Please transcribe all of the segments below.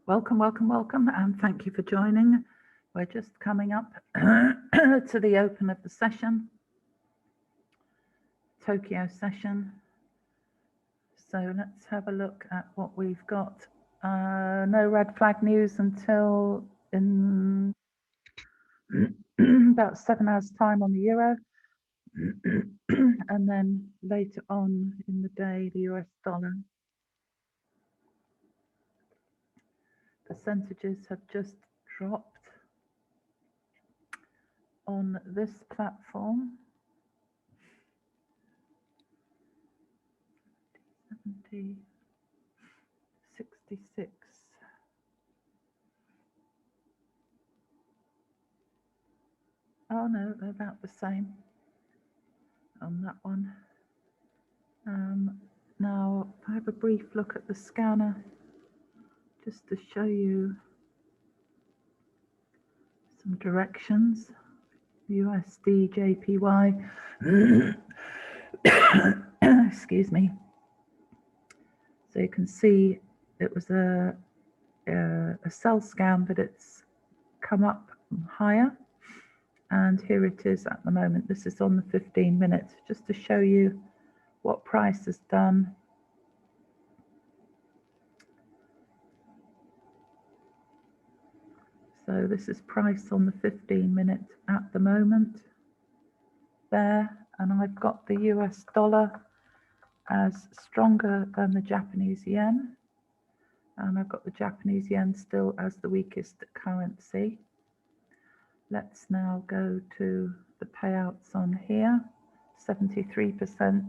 Welcome, welcome, welcome, and thank you for joining. We're just coming up to the open of the session, Tokyo session. So let's have a look at what we've got. No red flag news until in about 7 hours time on the euro. And then later on in the day, the US dollar. Percentages have just dropped on this platform. 70, 66. Oh no, they're about the same on that one. Now, if I have a brief look at the scanner, just to show you some directions. USD, JPY. Excuse me. So you can see it was a sell scan, but it's come up higher. And here it is at the moment. This is on the 15 minutes, just to show you what price has done. So this is price on the 15 minute at the moment there. And I've got the US dollar as stronger than the Japanese yen. And I've got the Japanese yen still as the weakest currency. Let's now go to the payouts on here, 73%.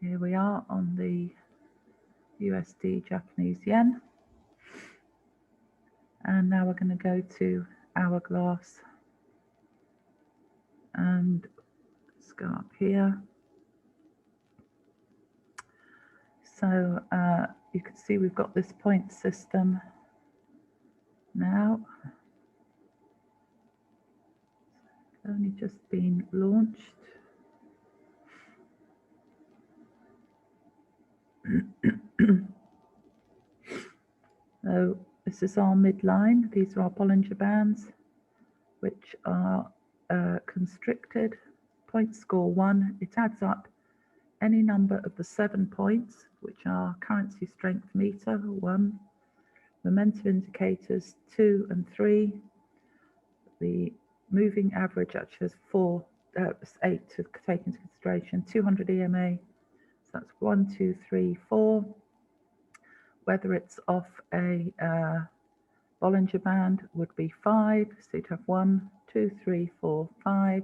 Here we are on the USD Japanese yen. And now we're going to go to HourGlass. And let's go up here. So you can see we've got this point system now. It's only just been launched. So this is our midline. These are our Bollinger Bands, which are constricted. Point score 1. It adds up any number of the 7 points, which are currency strength meter 1, momentum indicators 2 and 3. The moving average actually has 8 to take into consideration, 200 EMA, So that's 1, 2, 3, 4. Whether it's off a Bollinger Band would be 5. So you'd have 1, 2, 3, 4, 5.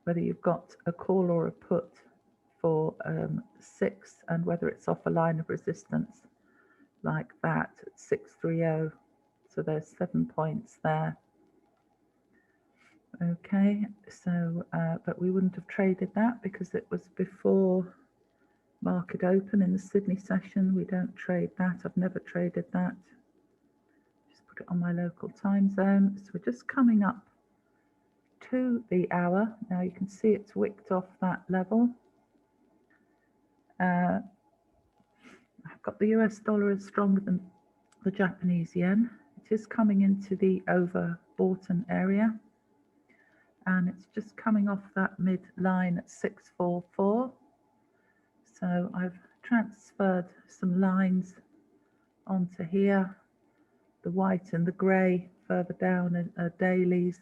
Whether you've got a call or a put for 6, and whether it's off a line of resistance like that at 630. So there's 7 points there. Okay, so but we wouldn't have traded that because it was before market open in the Sydney session. We don't trade that. I've never traded that. Just put it on my local time zone. So we're just coming up to the hour. Now you can see it's wicked off that level. I've got the US dollar is stronger than the Japanese yen. It is coming into the overbought area, and it's just coming off that mid line at 644. So I've transferred some lines onto here. The white and the grey further down are dailies.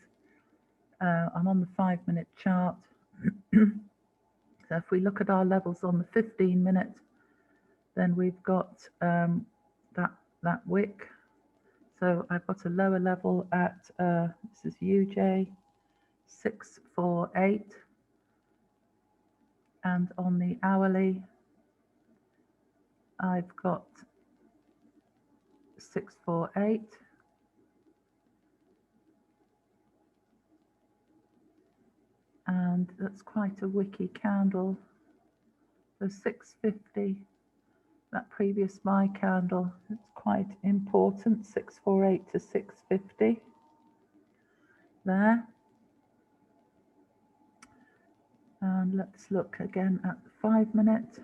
I'm on the 5-minute chart. So if we look at our levels on the 15-minute, then we've got that wick. So I've got a lower level at, this is UJ, 648. And on the hourly, I've got 648. And that's quite a wicky candle. So 650, that previous buy candle, it's quite important, 648 to 650 there. And let's look again at the 5-minute.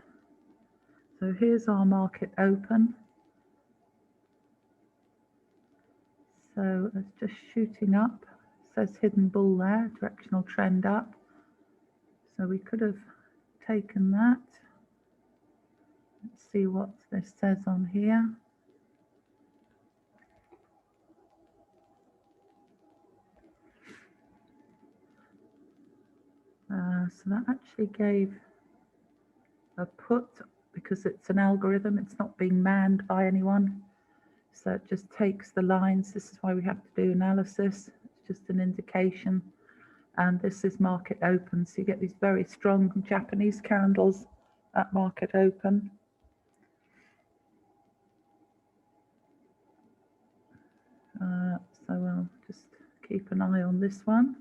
So here's our market open. So it's just shooting up. It says hidden bull there, directional trend up. So we could have taken that. Let's see what this says on here. So that actually gave a put, because it's an algorithm, it's not being manned by anyone. So it just takes the lines. This is why we have to do analysis. It's just an indication. And this is market open. So you get these very strong Japanese candles at market open. So I'll just keep an eye on this one.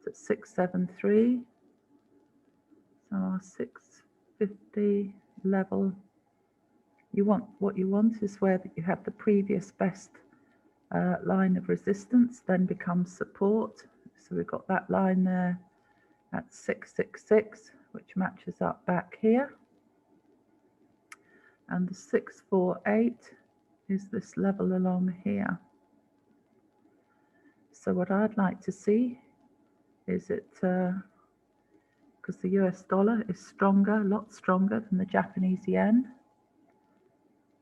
It's at 673. So our 650 level. What you want is where you have the previous best line of resistance, then becomes support. So we've got that line there at 666, which matches up back here. And the 648 is this level along here. So what I'd like to see is it, because the US dollar is stronger, a lot stronger than the Japanese yen.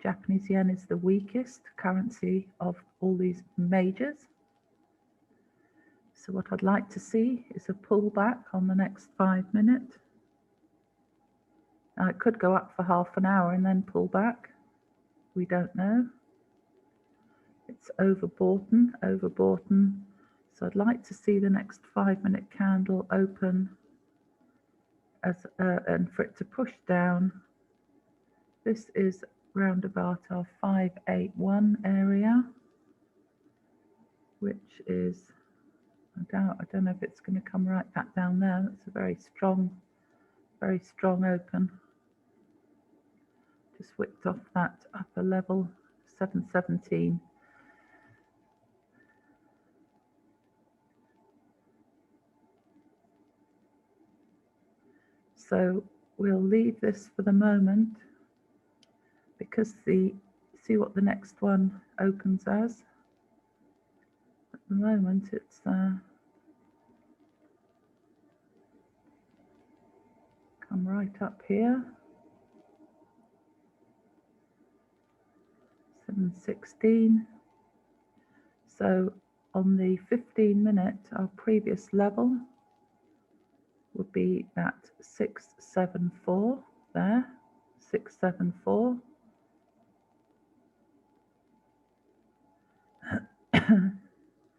Japanese yen is the weakest currency of all these majors. So what I'd like to see is a pullback on the next 5-minute. Now it could go up for half an hour and then pull back. We don't know. It's overbought. So I'd like to see the next 5-minute candle open as and for it to push down. This is round about our 581 area, which is, I don't know if it's going to come right back down there. That's a very strong open. Just whipped off that upper level, 717. So we'll leave this for the moment, because see what the next one opens as. At the moment it's come right up here, 716. So on the 15-minute, our previous level would be that 674 there, 674.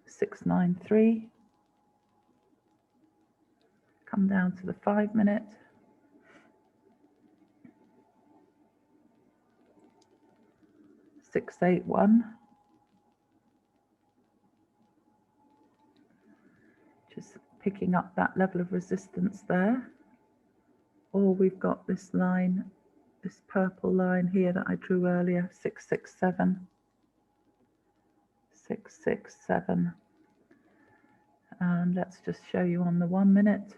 693. Come down to the 5 minute. 681. Just picking up that level of resistance there. Or we've got this line, this purple line here that I drew earlier, 667. 667. And let's just show you on the 1 minute.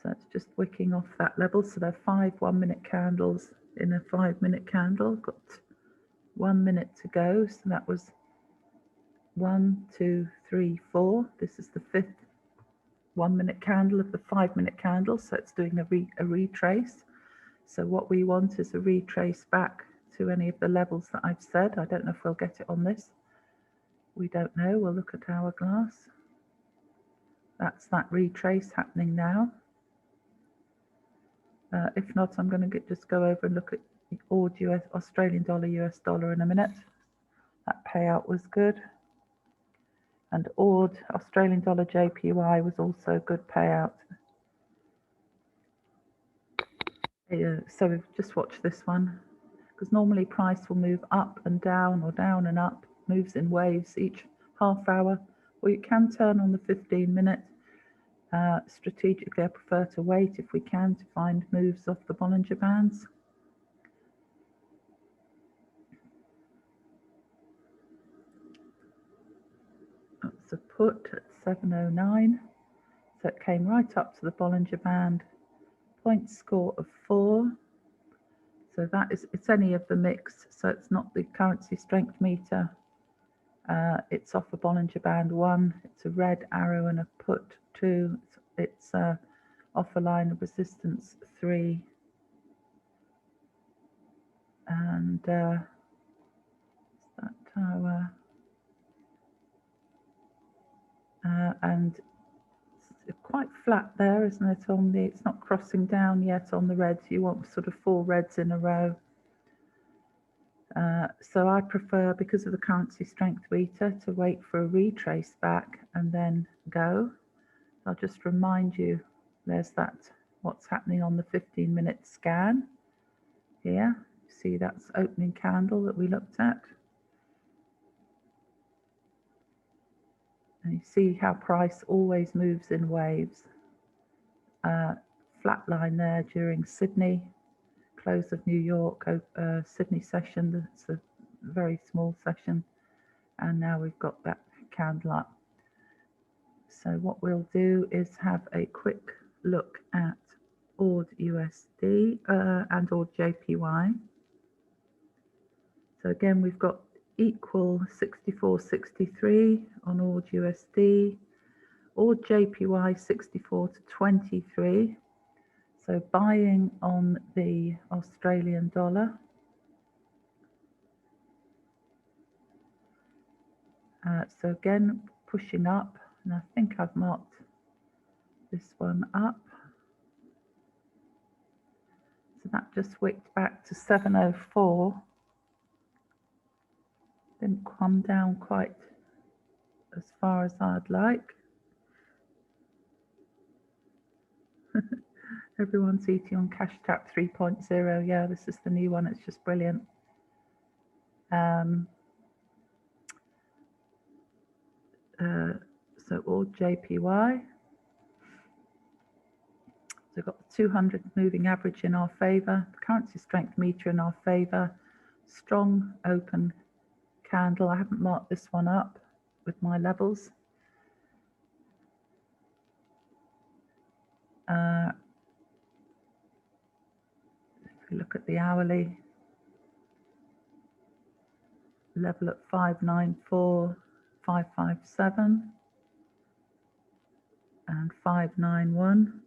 So it's just wicking off that level. So there are 5 1-minute candles in a 5-minute candle. Got 1 minute to go. So that was 1, 2, 3, 4. This is the 5th 1-minute candle of the 5-minute candle. So it's doing a retrace. So what we want is a retrace back to any of the levels that I've said. I don't know if we'll get it on this. We don't know. We'll look at HourGlass. That's that retrace happening now. If not, I'm going to just go over and look at the Aud US, Australian dollar, US dollar in a minute. That payout was good. And Aud, Australian dollar JPY was also a good payout. So we've just watched this one, because normally price will move up and down or down and up, moves in waves each half hour, or you can turn on the 15-minute. Strategically, I prefer to wait if we can to find moves off the Bollinger Bands. That's a put at 709. So it came right up to the Bollinger Band. Point score of 4. So that is, it's any of the mix. So it's not the currency strength meter. It's off a Bollinger Band 1. It's a red arrow and a put 2. It's off a line of resistance 3. And that tower. And it's quite flat there, isn't it? On the, it's not crossing down yet on the reds. You want sort of 4 reds in a row. So I prefer, because of the currency strength meter, to wait for a retrace back and then go. I'll just remind you, there's that, what's happening on the 15-minute scan here. See, that's opening candle that we looked at. And you see how price always moves in waves. Flat line there during Sydney, close of New York, Sydney session. That's a very small session. And now we've got that candle up. So what we'll do is have a quick look at Aud USD and Aud JPY. So again, we've got equal 64.63 on Aud USD, Aud JPY 64 to 23. So buying on the Australian dollar. So again, pushing up, and I think I've marked this one up. So that just wicked back to 704. Didn't come down quite as far as I'd like. Everyone's eating on CASHTRAP 3.0. Yeah, this is the new one. It's just brilliant. So Aud JPY. So we've got the 200 moving average in our favour, the currency strength meter in our favour, strong open candle. I haven't marked this one up with my levels. If we look at the hourly, level at 594, 557 and 591.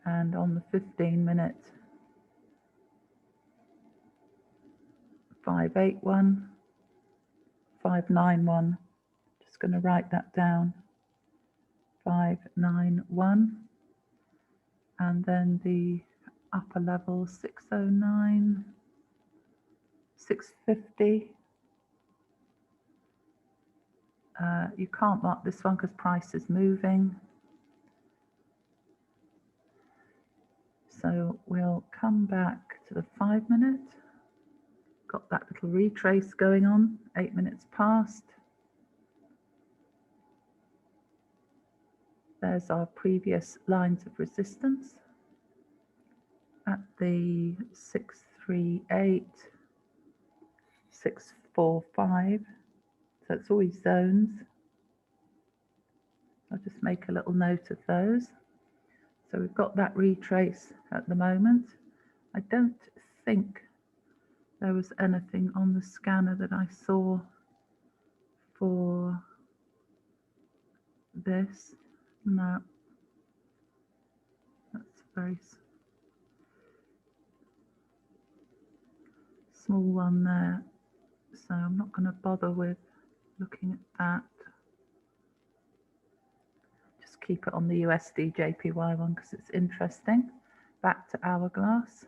And on the 15-minute, 581, 591. Just going to write that down. 591, and then the upper level 609, 650. You can't mark this one because price is moving. So we'll come back to the 5 minute. Got that little retrace going on, 8 minutes past. There's our previous lines of resistance at the 638, 645. So it's always zones. I'll just make a little note of those. So we've got that retrace at the moment. I don't think there was anything on the scanner that I saw for this. No, that's a very small one there. So I'm not going to bother with looking at that. Just keep it on the USD JPY one because it's interesting. Back to HourGlass.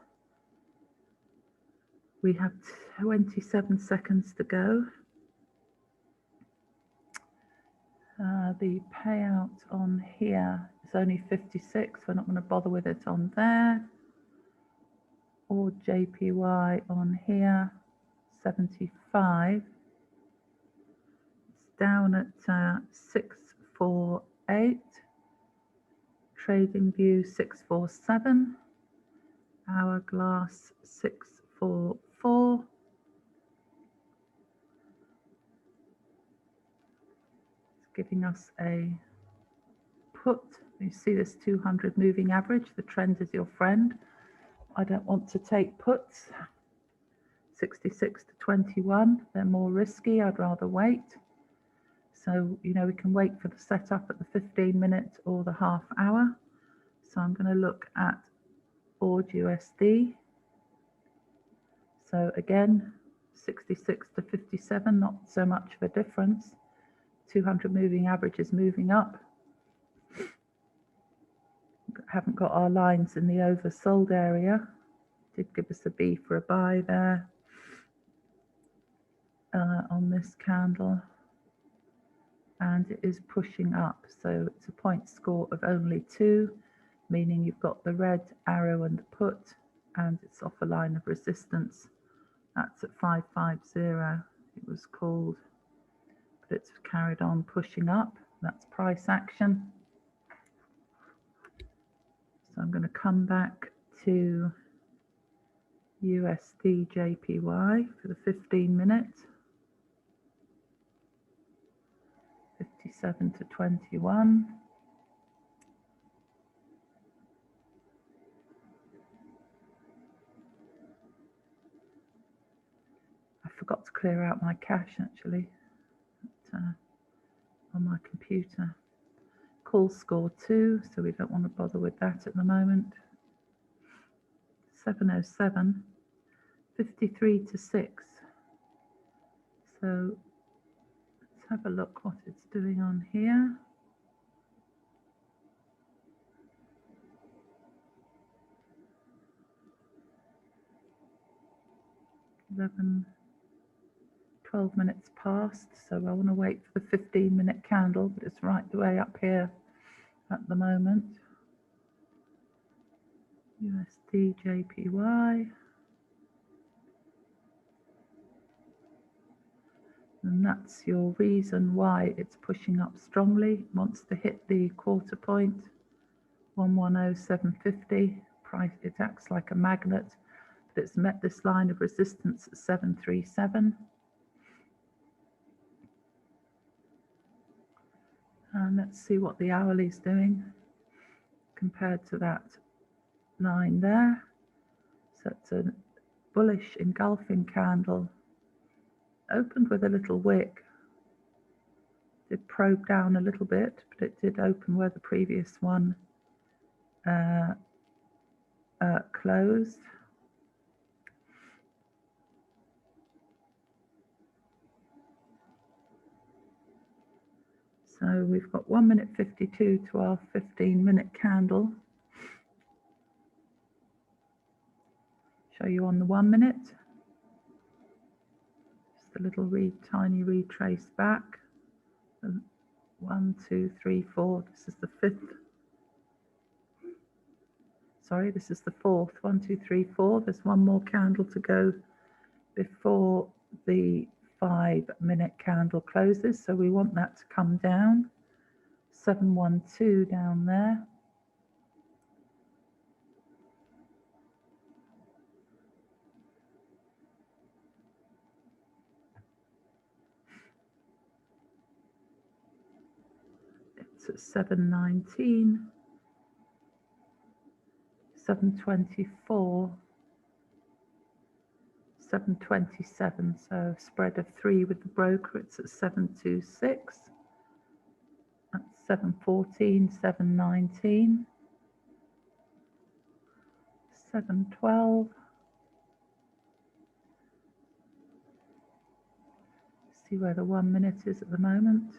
We have 27 seconds to go. The payout on here is only 56. We're not going to bother with it on there. Or JPY on here, 75. It's down at 648. Trading view 647. HourGlass 644. Giving us a put. You see this 200 moving average. The trend is your friend. I don't want to take puts. 66 to 21. They're more risky. I'd rather wait. So, you know, we can wait for the setup at the 15 minute or the half hour. So I'm going to look at Audusd. So again, 66 to 57, not so much of a difference. 200 moving average is moving up. Haven't got our lines in the oversold area. Did give us a B for a buy there on this candle. And it is pushing up. So it's a point score of only 2, meaning you've got the red arrow and the put, and it's off a line of resistance. That's at 550. It was called. It's carried on pushing up. That's price action. So I'm going to come back to USD JPY for the 15 minute. 57 to 21. I forgot to clear out my cache actually. On my computer. Call score 2, so we don't want to bother with that at the moment. 707, 53 to 6. So let's have a look what it's doing on here. 12 minutes past, so I want to wait for the 15-minute candle, but it's right the way up here at the moment. USD JPY. And that's your reason why it's pushing up strongly. It wants to hit the quarter point, 110750. Price, it acts like a magnet, but it's met this line of resistance at 737. And let's see what the hourly is doing compared to that line there. So it's a bullish engulfing candle. Opened with a little wick. Did probe down a little bit, but it did open where the previous one closed. So we've got 1 minute 52 to our 15-minute candle. Show you on the 1 minute. Just a little tiny retrace back. 1, 2, 3, 4. This is the fifth. Sorry, this is the fourth. 1, 2, 3, 4. There's one more candle to go before the 5-minute candle closes. So we want that to come down. 712 down there. It's at 719. 724, 727, so spread of 3 with the broker, it's at 726, that's 714, 719, 712, see where the 1 minute is at the moment,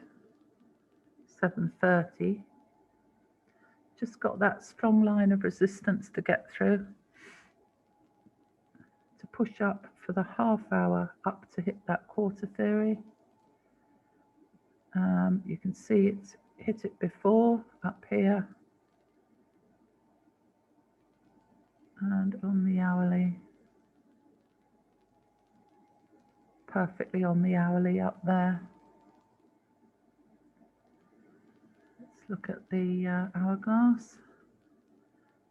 730. Just got that strong line of resistance to get through, to push up for the half hour up to hit that quarter theory. You can see it's hit it before up here, and on the hourly, perfectly on the hourly up there. Let's look at the hourglass.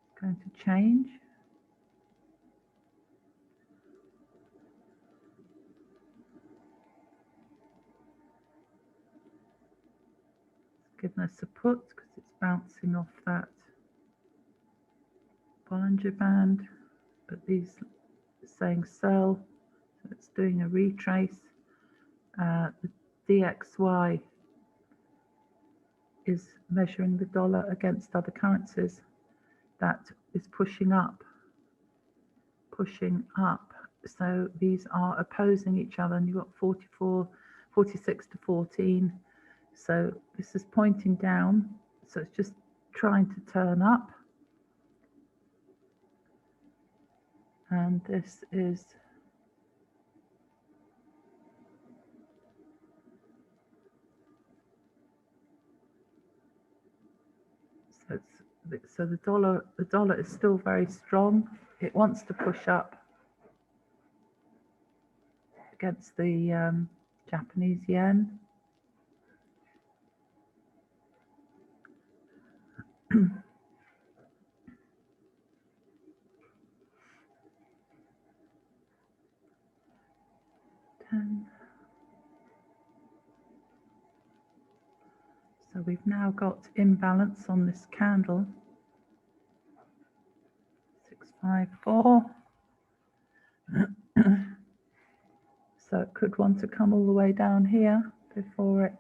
It's going to change. It's given us a put because it's bouncing off that Bollinger Band, but these are saying sell, so it's doing a retrace. The DXY is measuring the dollar against other currencies. That is pushing up. So these are opposing each other, and you've got 46 to 14. So this is pointing down, so it's just trying to turn up. And this is so the dollar is still very strong. It wants to push up against the Japanese yen. So we've now got imbalance on this candle. 654. So it could want to come all the way down here before it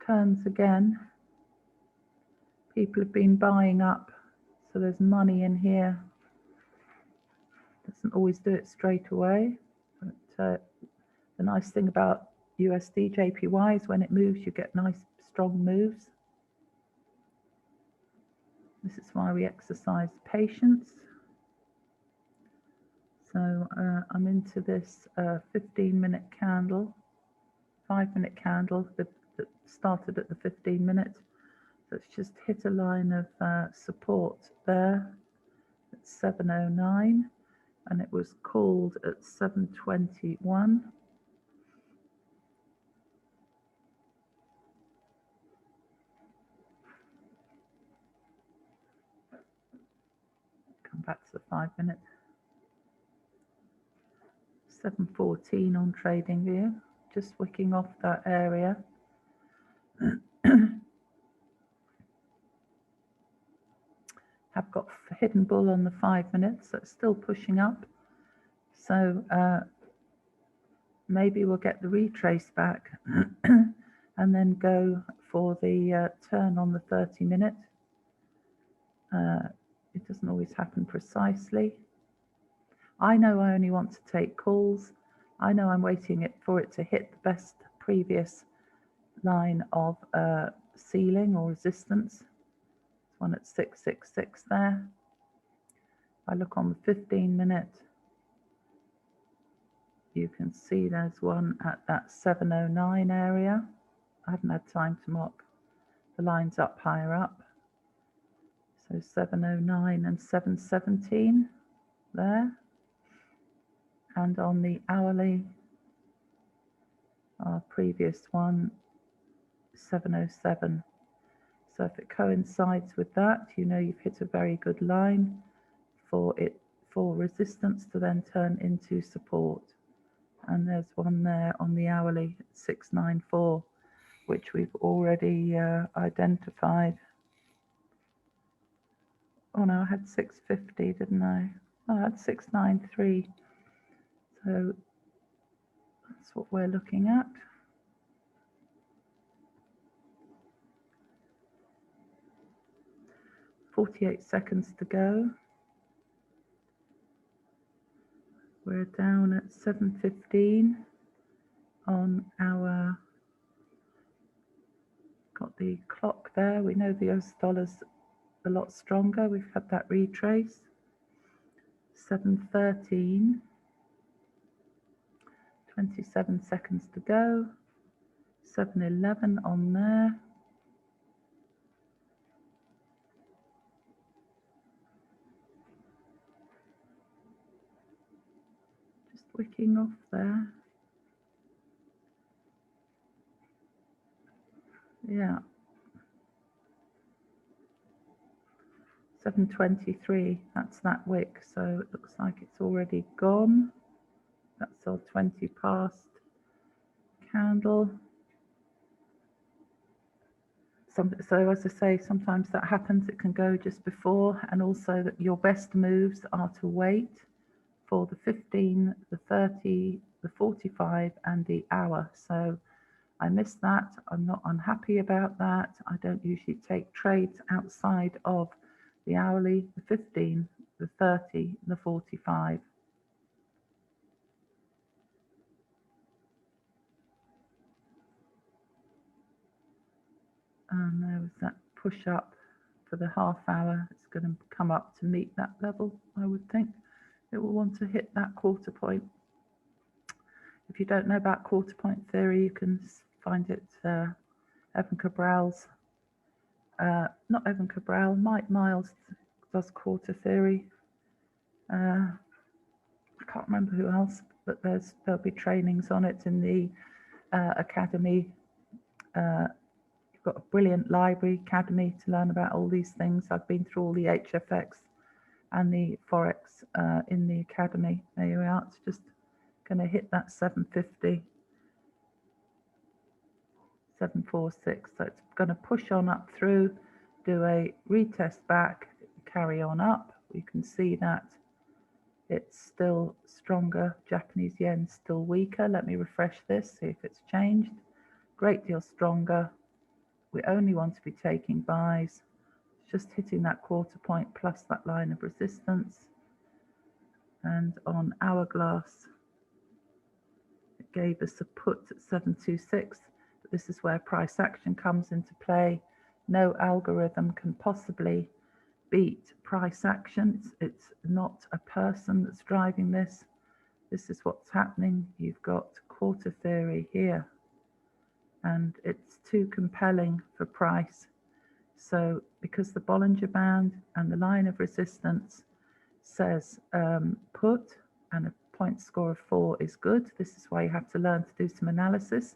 turns again. People have been buying up, so there's money in here. Doesn't always do it straight away, but the nice thing about USD JPY is when it moves, you get nice strong moves. This is why we exercise patience. So I'm into this 15-minute candle, 5-minute candle that started at the 15-minute. So it's just hit a line of support there at 709, and it was called at 721. Come back to the 5-minute. 714 on trading view, just wicking off that area. Have got hidden bull on the 5 minutes, so it's still pushing up. So maybe we'll get the retrace back and then go for the turn on the 30-minute. It doesn't always happen precisely. I know I only want to take calls. I know I'm waiting for it to hit the best previous line of ceiling or resistance. It's one at 666 there. If I look on the 15-minute, you can see there's one at that 709 area. I haven't had time to mark the lines up higher up. So 709 and 717 there. And on the hourly, our previous one, 707. So if it coincides with that, you know you've hit a very good line for resistance to then turn into support. And there's one there on the hourly, 694, which we've already identified. Oh no, I had 650, didn't I? Oh, I had 693. So that's what we're looking at. "48 seconds to go." We're down at 715 on our, got the clock there. We know the US dollar's a lot stronger. We've had that retrace. 713, 27 seconds to go. 711 on there. Just wicking off there. Yeah. 723, that's that wick, so it looks like it's already gone. That's our 20 past candle. So as I say, sometimes that happens, it can go just before, and also that your best moves are to wait for the 15, the 30, the 45 and the hour. So I missed that. I'm not unhappy about that. I don't usually take trades outside of the hourly, the 15, the 30, the 45. And there was that push up for the half hour. It's going to come up to meet that level, I would think. It will want to hit that quarter point. If you don't know about quarter point theory, you can find it Evan Cabral's, not Evan Cabral, Mike Miles does quarter theory. I can't remember who else, but there'll be trainings on it in the academy. You've got a brilliant library academy to learn about all these things. I've been through all the HFX and the Forex in the academy. There you are. It's just going to hit that 750, 746. So it's going to push on up through, do a retest back, carry on up. You can see that it's still stronger. Japanese yen still weaker. Let me refresh this, see if it's changed. Great deal stronger. We only want to be taking buys. Just hitting that quarter point plus that line of resistance. And on HourGlass, it gave us a put at 726. But this is where price action comes into play. No algorithm can possibly beat price action. It's not a person that's driving this. This is what's happening. You've got quarter theory here, and it's too compelling for price. So because the Bollinger Band and the line of resistance says put, and a point score of 4 is good, this is why you have to learn to do some analysis.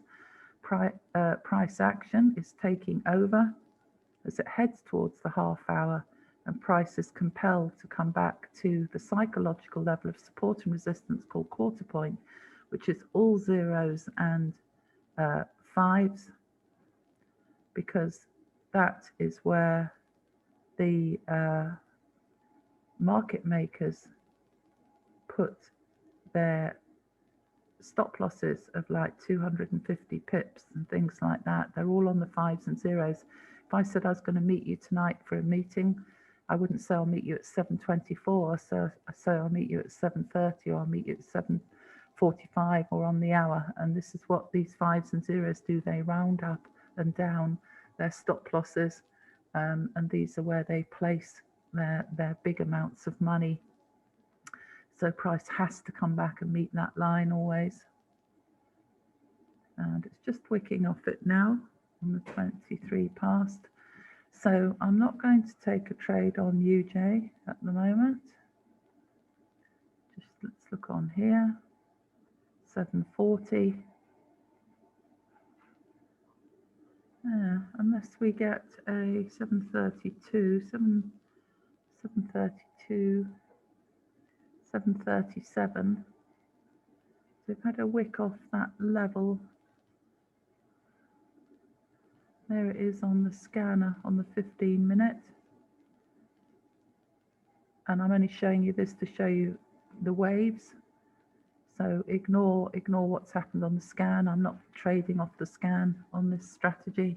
Price action is taking over as it heads towards the half hour, and price is compelled to come back to the psychological level of support and resistance called quarter point, which is all zeros and fives, because that is where the market makers put their stop losses of like 250 pips and things like that. They're all on the fives and zeros. If I said I was going to meet you tonight for a meeting, I wouldn't say I'll meet you at 7:24. So I say I'll meet you at 7:30, or I'll meet you at 7:45, or on the hour. And this is what these fives and zeros do. They round up and down their stop losses, and these are where they place their big amounts of money. So price has to come back and meet that line always. And it's just wicking off it now on the 23 past. So I'm not going to take a trade on UJ at the moment. Just let's look on here, 740. Yeah, unless we get a 732, 732, 737. So we've had a wick off that level. There it is on the scanner on the 15-minute. And I'm only showing you this to show you the waves. So ignore what's happened on the scan. I'm not trading off the scan on this strategy.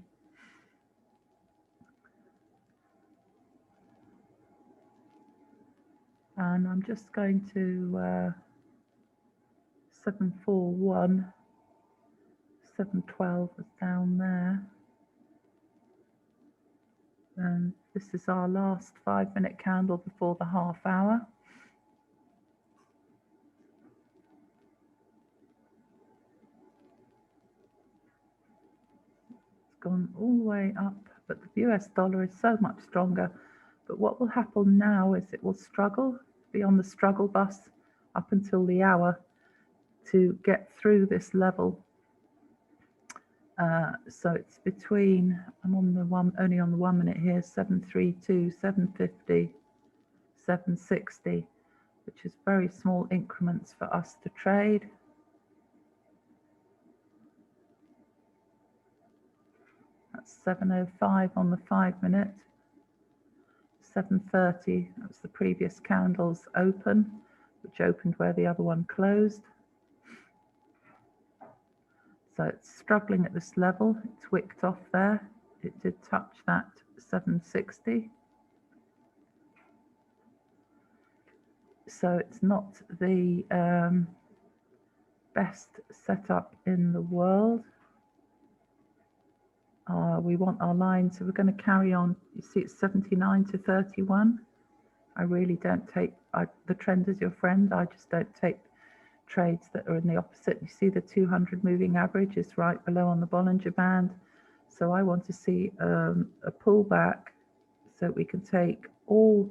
And I'm just going to 741, 712 is down there. And this is our last 5-minute candle before the half hour. It's gone all the way up, but the US dollar is so much stronger. But what will happen now is it will struggle, be on the struggle bus up until the hour to get through this level. So it's between, I'm on the only on the 1 minute here, 732, 750, 760, which is very small increments for us to trade. That's 705 on the 5-minute. 730, that was the previous candle's open, which opened where the other one closed. So it's struggling at this level. It's wicked off there. It did touch that 760. So it's not the best setup in the world. We want our line, so we're going to carry on. You see it's 79 to 31. I really don't take, the trend is your friend. I just don't take trades that are in the opposite. You see the 200 moving average is right below on the Bollinger Band. So I want to see a pullback so we can take all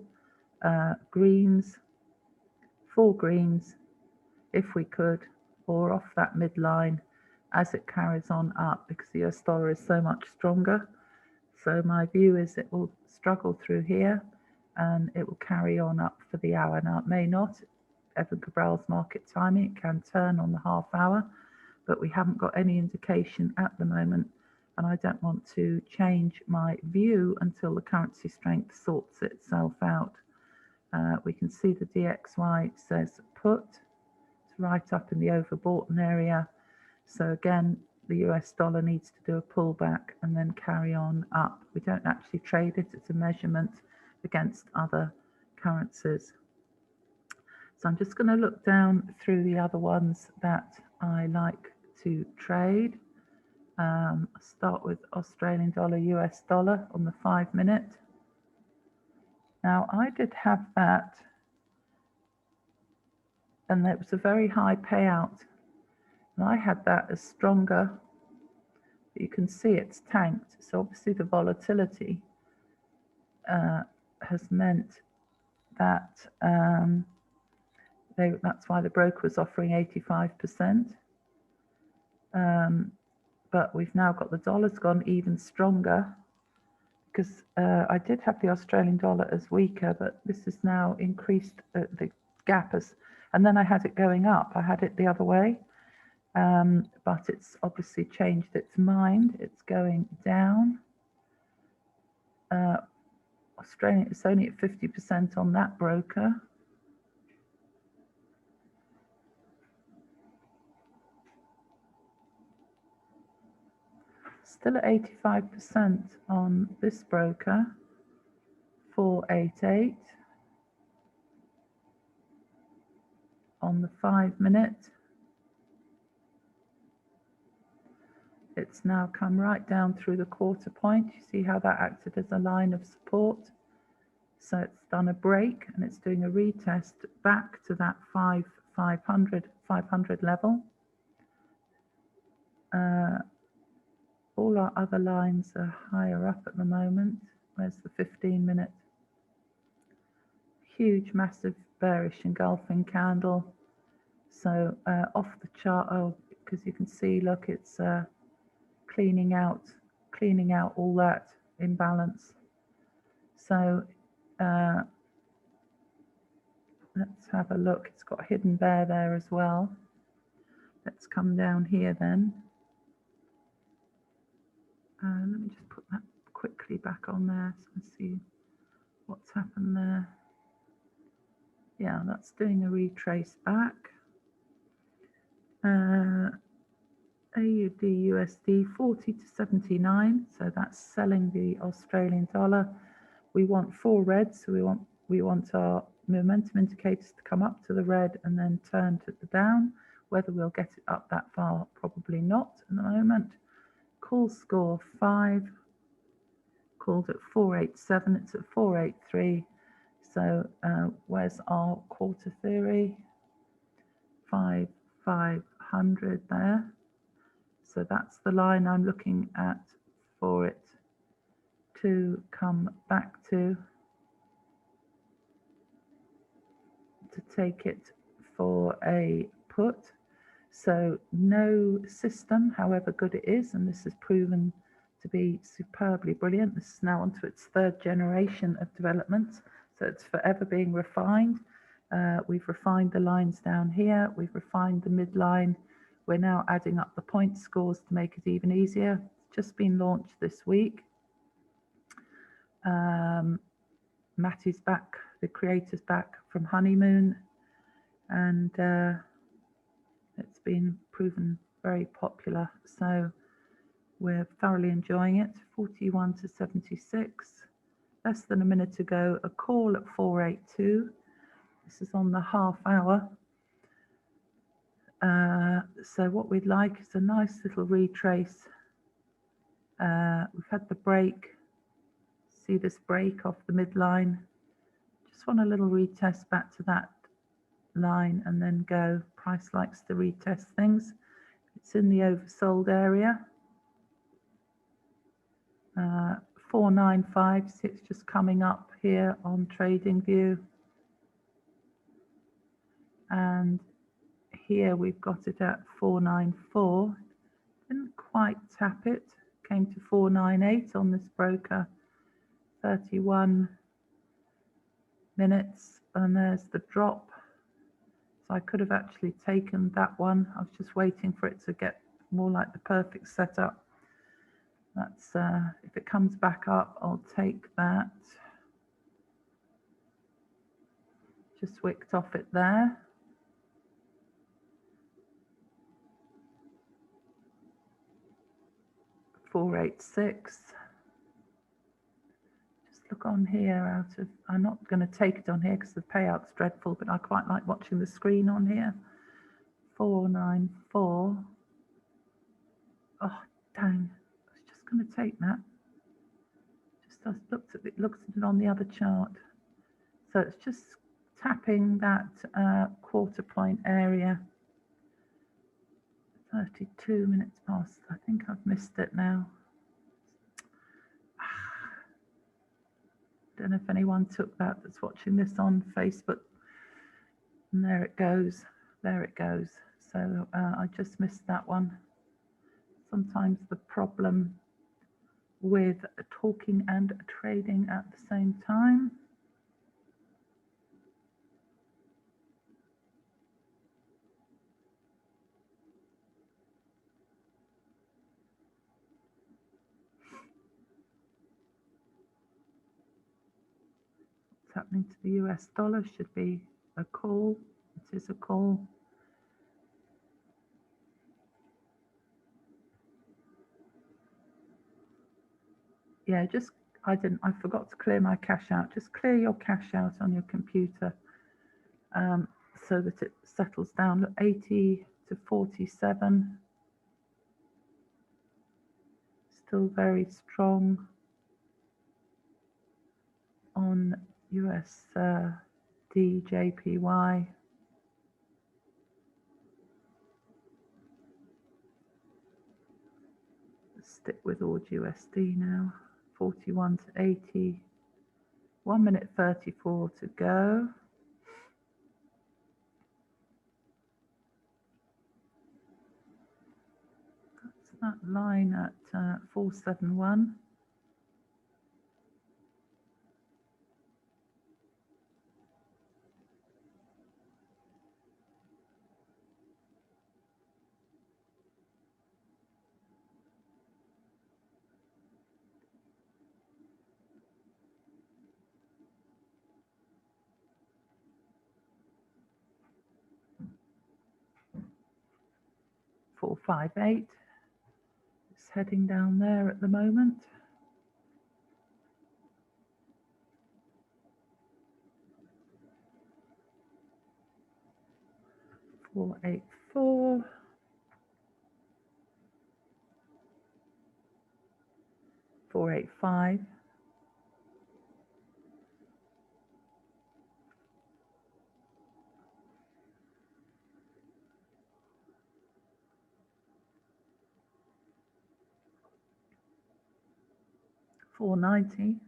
greens, 4 greens, if we could, or off that midline as it carries on up, because the US dollar is so much stronger. So my view is it will struggle through here and it will carry on up for the hour. Now it may not. Evan Cabral's market timing, it can turn on the half hour, but we haven't got any indication at the moment, and I don't want to change my view until the currency strength sorts itself out. We can see the DXY says put. It's right up in the overbought area. So again, the US dollar needs to do a pullback and then carry on up. We don't actually trade it, it's a measurement against other currencies. So I'm just going to look down through the other ones that I like to trade. I'll start with Australian dollar, US dollar on the 5-minute. Now I did have that, and it was a very high payout. And I had that as stronger. You can see it's tanked. So obviously the volatility has meant that that's why the broker was offering 85%. But we've now got the dollar's gone even stronger, because I did have the Australian dollar as weaker, but this is now increased the gap as, and then I had it going up. I had it the other way, but it's obviously changed its mind. It's going down. Australia, it's only at 50% on that broker. Still at 85% on this broker, 488. On the 5-minute, it's now come right down through the quarter point. You see how that acted as a line of support. So it's done a break and it's doing a retest back to that 500 level. All our other lines are higher up at the moment. Where's the 15-minute? Huge, massive bearish engulfing candle. So off the chart, oh, because you can see, look, it's cleaning out all that imbalance. So let's have a look. It's got hidden bear there as well. Let's come down here then. Let me just put that quickly back on there so I see what's happened there. Yeah, that's doing a retrace back. AUD USD 40 to 79, so that's selling the Australian dollar. We want 4 reds, so we want our momentum indicators to come up to the red and then turn to the down. Whether we'll get it up that far, probably not at the moment. Call score 5, called at 487, it's at 483. So where's our quarter theory? 500 there. So that's the line I'm looking at for it to come back to take it for a put. So no system, however good it is, and this has proven to be superbly brilliant. This is now onto its 3rd generation of development, so it's forever being refined. We've refined the lines down here, we've refined the midline. We're now adding up the point scores to make it even easier. It's just been launched this week. Matty's back, the creator's back from honeymoon, and it's been proven very popular. So we're thoroughly enjoying it. 41 to 76, less than a minute to go. A call at 482. This is on the half hour. So what we'd like is a nice little retrace. We've had the break. See this break off the midline. Just want a little retest back to that line and then go. Price likes to retest things. It's in the oversold area. 495, see it's just coming up here on TradingView. And here we've got it at 494. Didn't quite tap it. Came to 498 on this broker. 31 minutes, and there's the drop. So I could have actually taken that one. I was just waiting for it to get more like the perfect setup. That's if it comes back up, I'll take that. Just wicked off it there. $486. Look on here out of, I'm not going to take it on here because the payout's dreadful, but I quite like watching the screen on here. 494. Oh, dang. I was just going to take that. Just I looked at it on the other chart. So it's just tapping that quarter point area. 32 minutes past. I think I've missed it now. Don't know if anyone took that that's watching this on Facebook. And there it goes. There it goes. So I just missed that one. Sometimes the problem with talking and trading at the same time. What's happening to the US dollar should be a call. It is a call. Yeah, just I forgot to clear my cash out. Just clear your cash out on your computer so that it settles down. Look, 80 to 47. still very strong on USD JPY. Stick with AUDUSD now. 41 to 80. 1 minute 34 to go. That's that line at 471. $458. It's heading down there at the moment. 484. 485. 490.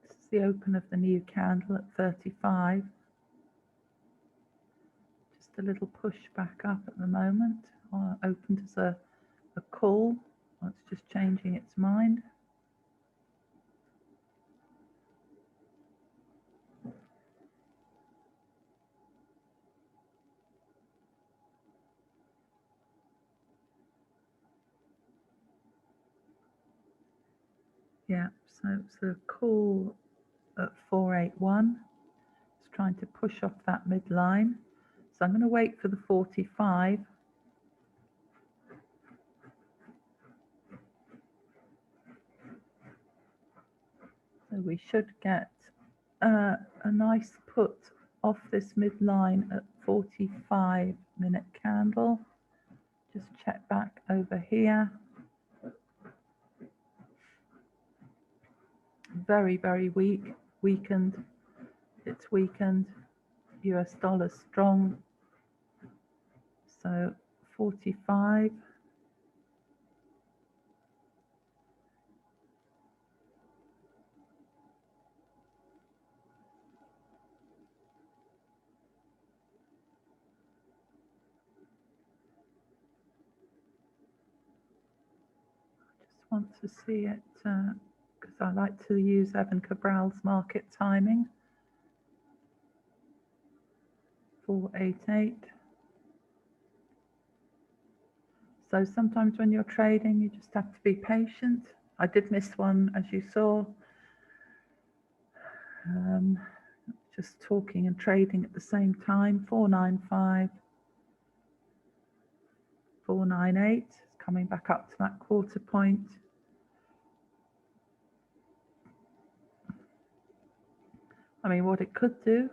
'This is the open of the new candle at 35. Just a little push back up at the moment. Opened as a call. Well, it's just changing its mind. Yeah, so it's a call at 481. It's trying to push off that midline. So I'm going to wait for the 45. So we should get a nice put off this midline at 45-minute candle. Just check back over here. Very, very weak. Weakened. It's weakened. US dollar strong. So 45. Want to see it because I like to use Evan Cabral's market timing. 488. So sometimes when you're trading, you just have to be patient. I did miss one, as you saw. Just talking and trading at the same time. 495. 498. It's coming back up to that quarter point. I mean, what it could do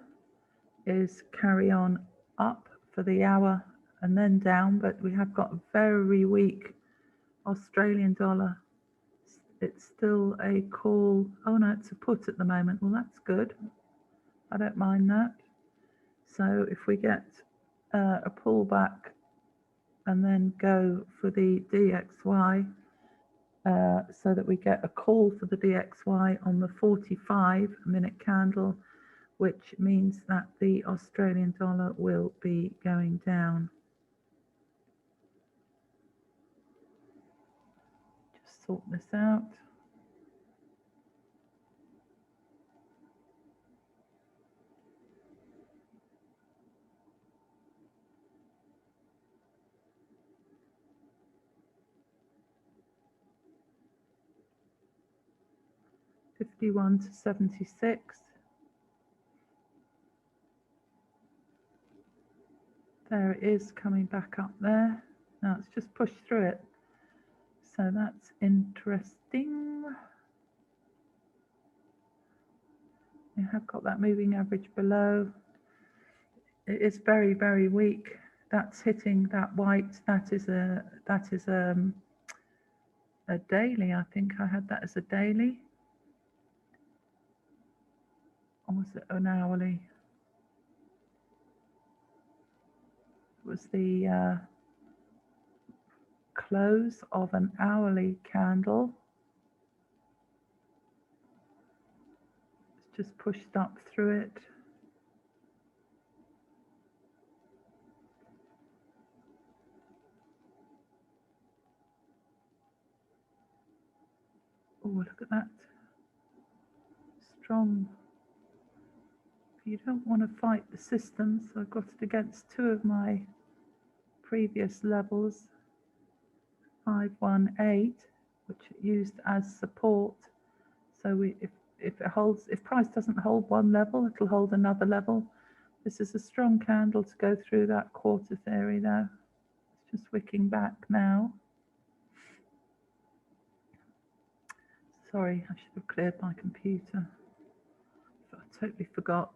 is carry on up for the hour and then down, but we have got a very weak Australian dollar. It's still a call. Oh no, it's a put at the moment. Well, that's good. I don't mind that. So if we get a pullback and then go for the DXY, so that we get a call for the DXY on the 45-minute candle, which means that the Australian dollar will be going down. Just sort this out. 51 to 76. There it is, coming back up there. Now it's just pushed through it. So that's interesting. We have got that moving average below. It is very, very weak. That's hitting that white. That is a daily. I think I had that as a daily. Or was it an hourly? It was the close of an hourly candle. It's just pushed up through it. Oh, look at that. Strong. You don't want to fight the system, so I've got it against two of my previous levels. 518, which it used as support. So if price doesn't hold one level, it'll hold another level. This is a strong candle to go through that quarter theory there. It's just wicking back now. Sorry, I should have cleared my computer. I totally forgot.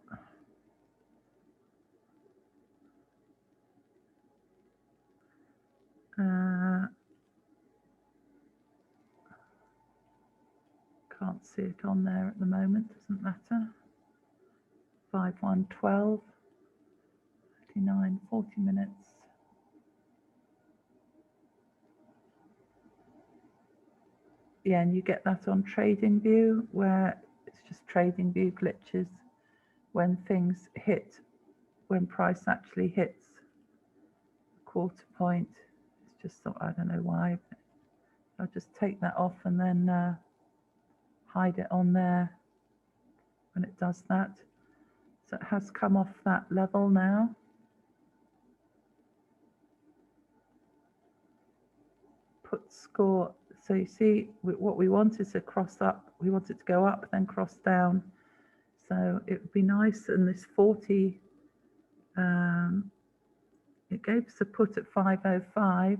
Can't see it on there at the moment, doesn't matter. 5112, 39, 40 minutes. Yeah, and you get that on Trading View, where it's just Trading View glitches when things hit, when price actually hits a quarter point. It's just, I don't know why. I'll just take that off and then hide it on there when it does that. So it has come off that level now. Put score. So you see what we want is a cross up. We want it to go up, then cross down. So it would be nice. And this 40, it gave us a put at 505.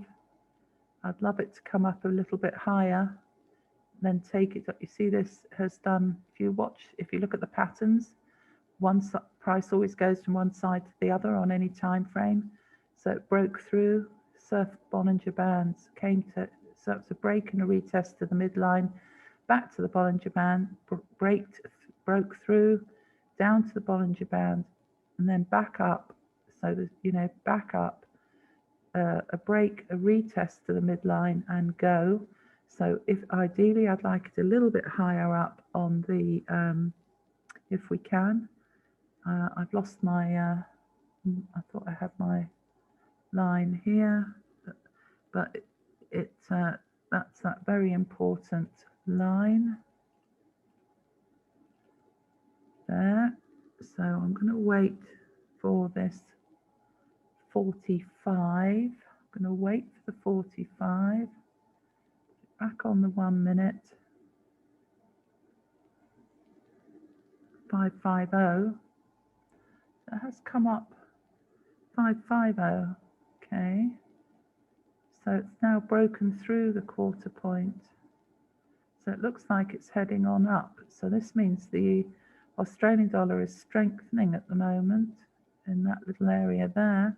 I'd love it to come up a little bit higher, then take it up. You see this has done, if you look at the patterns, one price always goes from one side to the other on any time frame. So it broke through, surfed Bollinger Bands, so it's a break and a retest to the midline, back to the Bollinger Band, broke through, down to the Bollinger Band, and then back up. So that, back up, a break, a retest to the midline, and go. So ideally I'd like it a little bit higher up on the, if we can. I've lost my, I thought I had my line here, but that's that very important line there. So I'm going to wait for this 45. I'm going to wait for the 45. Back on the 1 minute. 550. So it has come up 550. Okay. So it's now broken through the quarter point. So it looks like it's heading on up. So this means the Australian dollar is strengthening at the moment in that little area there.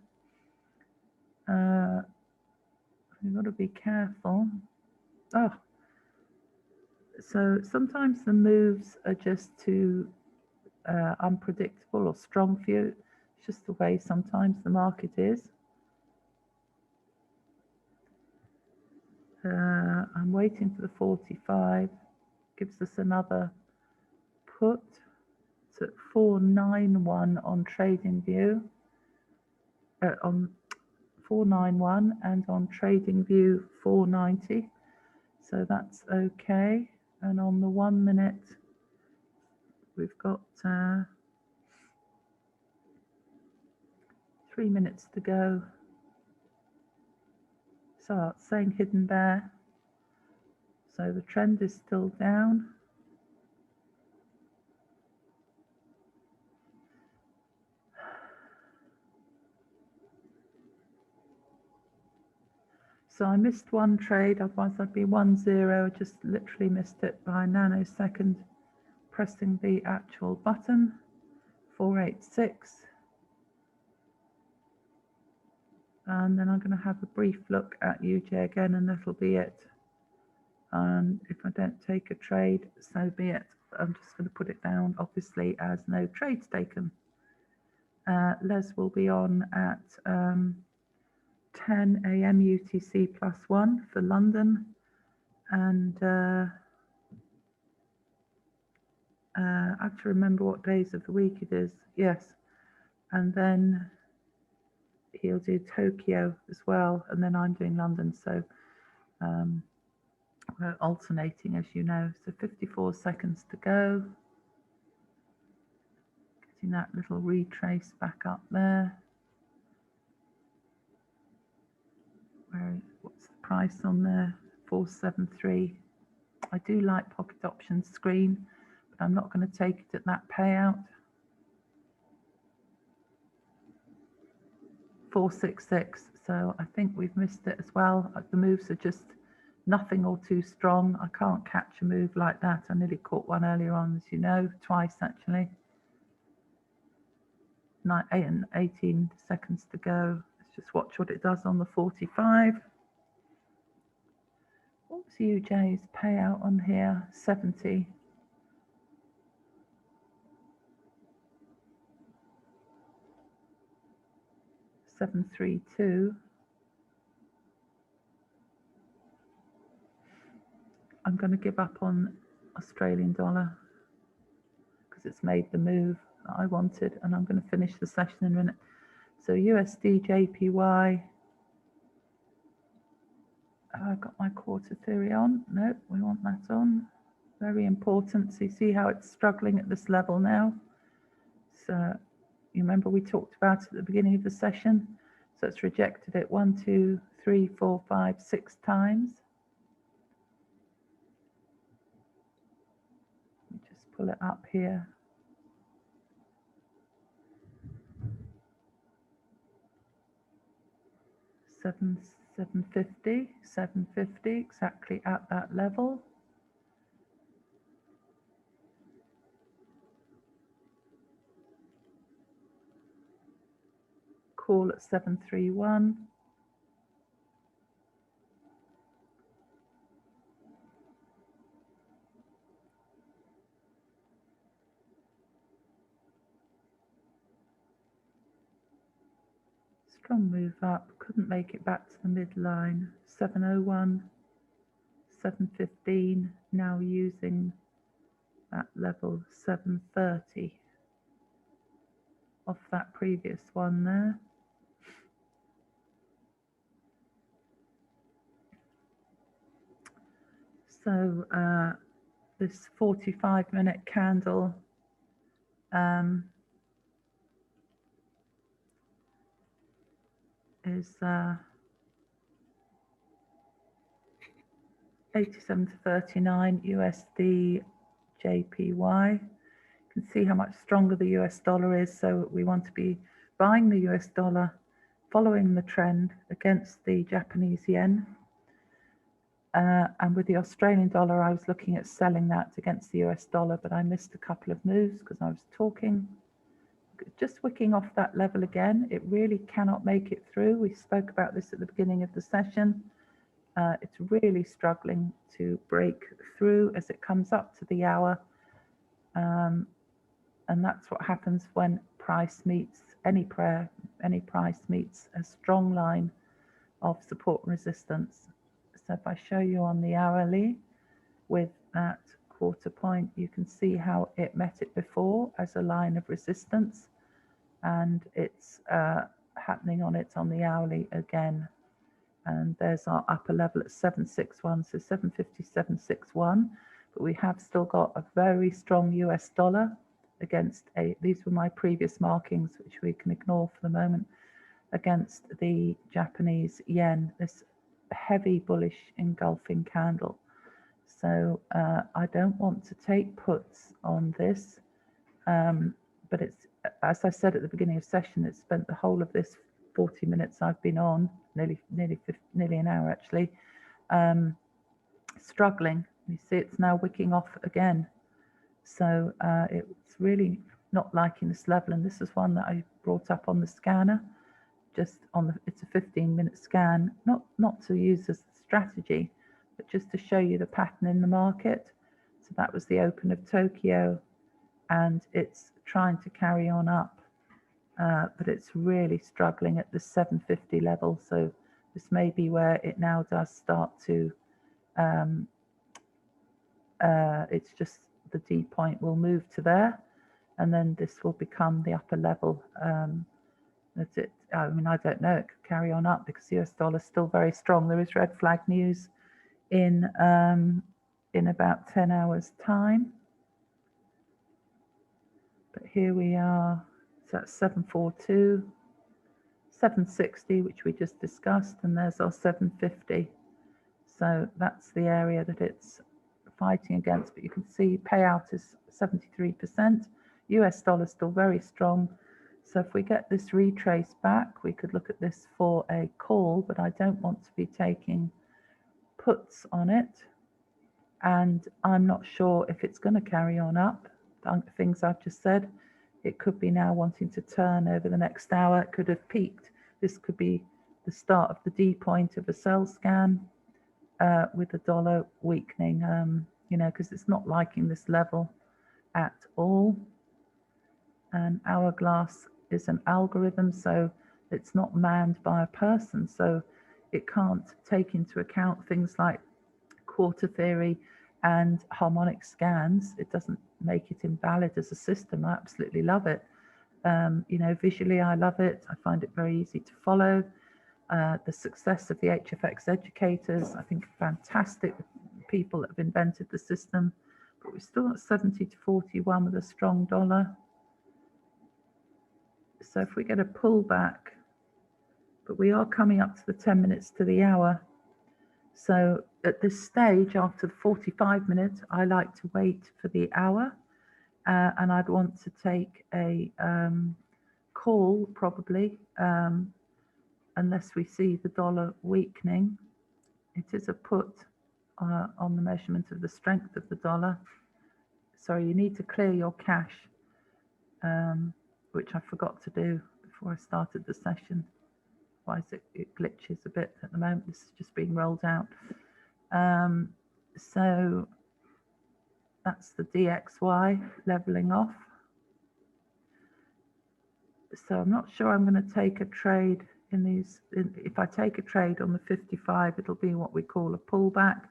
We've got to be careful. Oh, so sometimes the moves are just too unpredictable or strong for you. It's just the way sometimes the market is. I'm waiting for the 45. Gives us another put. It's at 491 on Trading View. On 491 and on Trading View 490. So that's okay. And on the 1 minute, we've got 3 minutes to go. So it's saying hidden there. So the trend is still down. So I missed one trade, otherwise I'd be 1-0. Just literally missed it by a nanosecond, pressing the actual button. 486. And then I'm going to have a brief look at UJ again, and that'll be it. And if I don't take a trade, so be it. I'm just going to put it down, obviously, as no trades taken. Les will be on at 10 a.m. UTC +1 for London, and I have to remember what days of the week it is. Yes, and then he'll do Tokyo as well, and then I'm doing London, so we're alternating, as you know. So 54 seconds to go. Getting that little retrace back up there. What's the price on there? 473. I do like pocket options screen, but I'm not going to take it at that payout. 466. So I think we've missed it as well. The moves are just nothing or too strong. I can't catch a move like that. I nearly caught one earlier on, as you know, twice actually. 8 and 18 seconds to go. Let's just watch what it does on the 45. What's UJ's payout on here? 70. $732. I'm going to give up on Australian dollar because it's made the move that I wanted, and I'm going to finish the session in a minute. So USD JPY. Have I got my quarter theory on? No, we want that on. Very important. So you see how it's struggling at this level now. So you remember we talked about it at the beginning of the session. So it's rejected it 1, 2, 3, 4, 5, 6 times. Let me just pull it up here. $750, exactly at that level. Call at 731. Strong move up, couldn't make it back to the midline. 701, 715, now using that level 730 off that previous one there. So this 45-minute candle is 87 to 39 USD JPY. You can see how much stronger the US dollar is, so we want to be buying the US dollar, following the trend against the Japanese yen. And with the Australian dollar, I was looking at selling that against the US dollar, but I missed a couple of moves because I was talking. Just wicking off that level again, it really cannot make it through. We spoke about this at the beginning of the session. It's really struggling to break through as it comes up to the hour. And that's what happens when price meets any price meets a strong line of support and resistance. So if I show you on the hourly with that quarter point, you can see how it met it before as a line of resistance, and it's happening on the hourly again. And there's our upper level at 761, so 750, 761. But we have still got a very strong US dollar against these were my previous markings, which we can ignore for the moment, against the Japanese yen, this heavy bullish engulfing candle. So I don't want to take puts on this, but it's, as I said at the beginning of session, it's spent the whole of this 40 minutes I've been on, nearly an hour actually, struggling. You see it's now wicking off again. So it's really not liking this level, and this is one that I brought up on the scanner. Just on the, it's a 15-minute scan, not to use as a strategy, but just to show you the pattern in the market. So that was the open of Tokyo, and it's trying to carry on up, but it's really struggling at the 750 level. So this may be where it now does start to, it's just the D point will move to there, and then this will become the upper level. That's it. I mean, I don't know. It could carry on up because the US dollar is still very strong. There is red flag news in about 10 hours time. But here we are. So that's 742, 760, which we just discussed, and there's our 750. So that's the area that it's fighting against. But you can see payout is 73%. US dollar still very strong. So if we get this retrace back, we could look at this for a call, but I don't want to be taking puts on it. And I'm not sure if it's going to carry on up. The things I've just said, it could be now wanting to turn over the next hour. It could have peaked. This could be the start of the D point of a sell scan with the dollar weakening, you know, because it's not liking this level at all. And HourGlass is an algorithm, so it's not manned by a person, so it can't take into account things like quarter theory and harmonic scans. It doesn't make it invalid as a system. I absolutely love it. You know, visually I love it. I find it very easy to follow. The success of the HFX educators, I think, fantastic people that have invented the system, but we're still at 70 to 41 with a strong dollar. So if we get a pullback, but we are coming up to the 10 minutes to the hour. So at this stage, after the 45 minutes, I like to wait for the hour, and I'd want to take a call probably, unless we see the dollar weakening. It is a put on the measurement of the strength of the dollar. Sorry, you need to clear your cache, which I forgot to do before I started the session. Why is it glitches a bit at the moment? This is just being rolled out. So that's the DXY leveling off. So I'm not sure I'm going to take a trade in these. If I take a trade on the 55, it'll be what we call a pullback.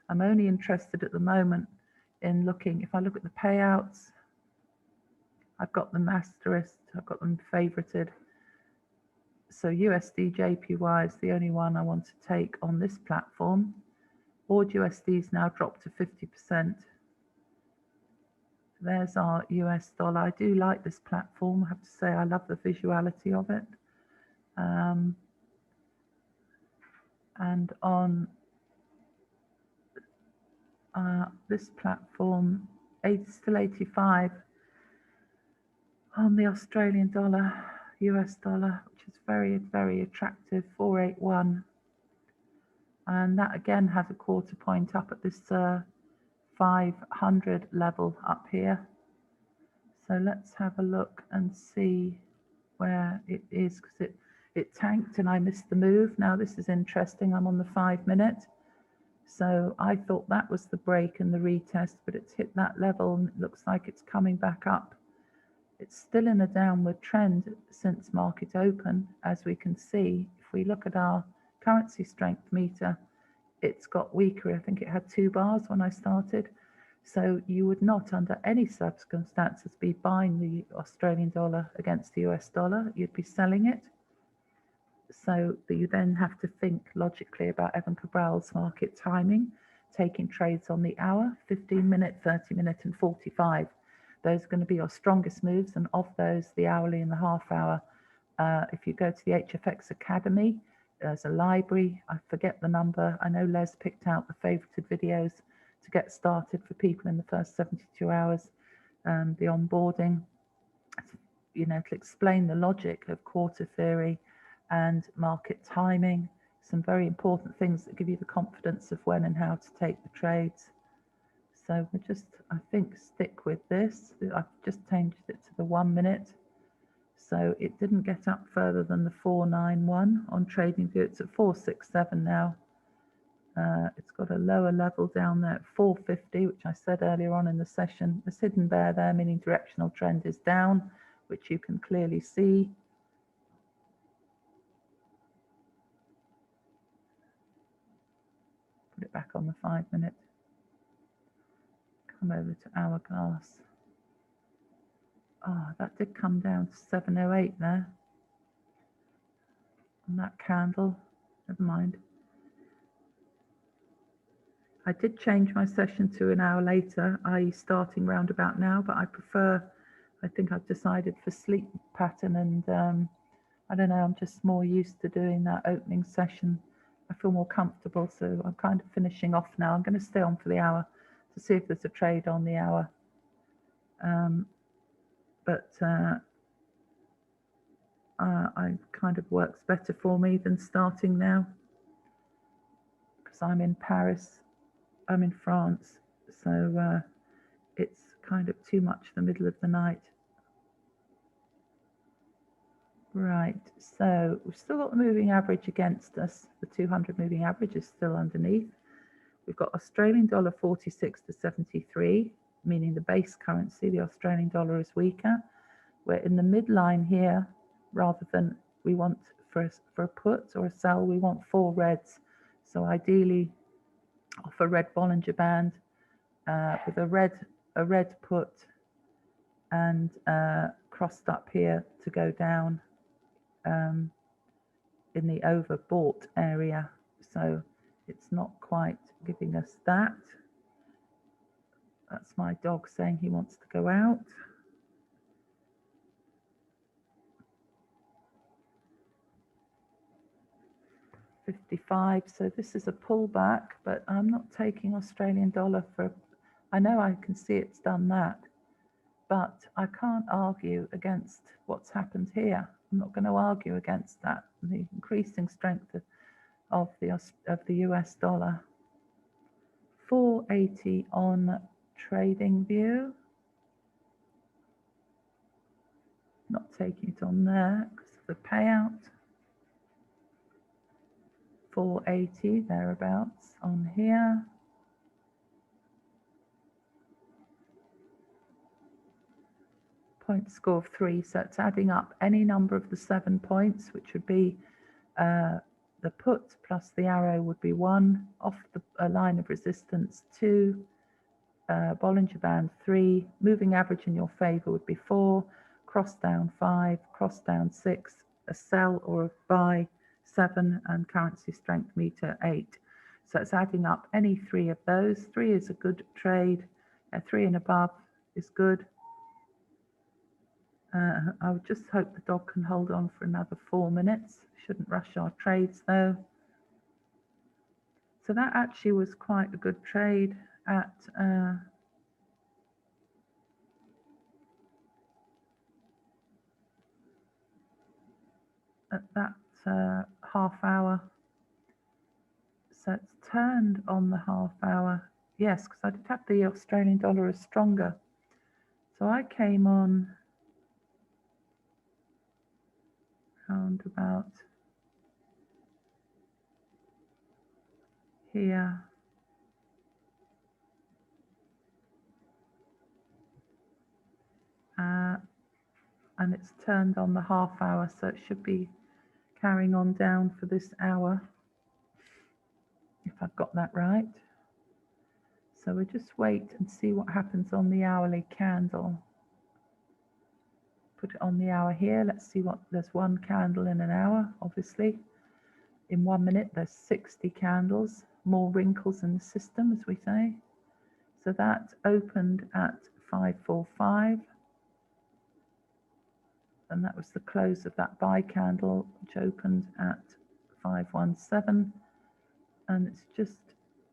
I'm only interested at the moment in looking, if I look at the payouts, I've got them asterisked, I've got them favorited. So USD JPY is the only one I want to take on this platform. AUDUSD's now dropped to 50%. There's our US dollar. I do like this platform. I have to say I love the visuality of it. And on this platform, still 85 on the Australian dollar, US dollar, which is very, very attractive, 481. And that again has a quarter point up at this 500 level up here. So let's have a look and see where it is, because it tanked and I missed the move. Now this is interesting. I'm on the 5 minute. So I thought that was the break and the retest, but it's hit that level and it looks like it's coming back up. It's still in a downward trend since market open, as we can see. If we look at our currency strength meter, it's got weaker. I think it had 2 bars when I started. So you would not, under any circumstances, be buying the Australian dollar against the US dollar. You'd be selling it. So you then have to think logically about Evan Cabral's market timing, taking trades on the hour, 15 minute, 30 minute, and 45. Those are going to be your strongest moves, and of those, the hourly and the half hour. If you go to the HFX Academy, there's a library. I forget the number. I know Les picked out the favorited videos to get started for people in the first 72 hours, the onboarding, you know, to explain the logic of quarter theory and market timing. Some very important things that give you the confidence of when and how to take the trades. So we'll just, I think, stick with this. I've just changed it to the 1 minute. So it didn't get up further than the 491 on TradingView. It's at 467 now. It's got a lower level down there at 450, which I said earlier on in the session. This hidden bear there, meaning directional trend is down, which you can clearly see. Put it back on the 5 minute. Come over to HourGlass. Oh, that did come down to 708 there. On that candle. Never mind. I did change my session to an hour later, i.e. starting round about now, but I prefer, I think I've decided for sleep pattern, and I don't know, I'm just more used to doing that opening session. I feel more comfortable, so I'm kind of finishing off now. I'm going to stay on for the hour to see if there's a trade on the hour. I kind of works better for me than starting now, because I'm in Paris, I'm in France, so it's kind of too much the middle of the night. Right, so we've still got the moving average against us. The 200 moving average is still underneath. We've got Australian dollar 46 to 73, meaning the base currency, the Australian dollar, is weaker. We're in the midline here, rather than we want for a put or a sell, we want 4 reds. So ideally off a red Bollinger Band with a red put and crossed up here to go down in the overbought area. So it's not quite giving us that. That's my dog saying he wants to go out. $55, so this is a pullback, but I'm not taking Australian dollar for, I know I can see it's done that, but I can't argue against what's happened here. I'm not going to argue against that, the increasing strength of the US dollar. 480 on TradingView. Not taking it on there because of the payout. 480 thereabouts on here. Point score of 3, so it's adding up any number of the 7 points, which would be the put plus the arrow would be 1, off the line of resistance 2, Bollinger Band 3, moving average in your favor would be 4, cross down 5, cross down 6, a sell or a buy 7, and currency strength meter 8. So it's adding up any 3 of those. 3 is a good trade. 3 and above is good. I would just hope the dog can hold on for another 4 minutes. Shouldn't rush our trades though. So that actually was quite a good trade at that half hour. So it's turned on the half hour. Yes, because I did have the Australian dollar as stronger. So I came on round about here. And it's turned on the half hour, so it should be carrying on down for this hour, if I've got that right. So we'll just wait and see what happens on the hourly candle. Put it on the hour here. Let's see what, there's 1 candle in an hour, obviously. In 1 minute, there's 60 candles, more wrinkles in the system, as we say. So that opened at 545. And that was the close of that buy candle, which opened at 517. And it's just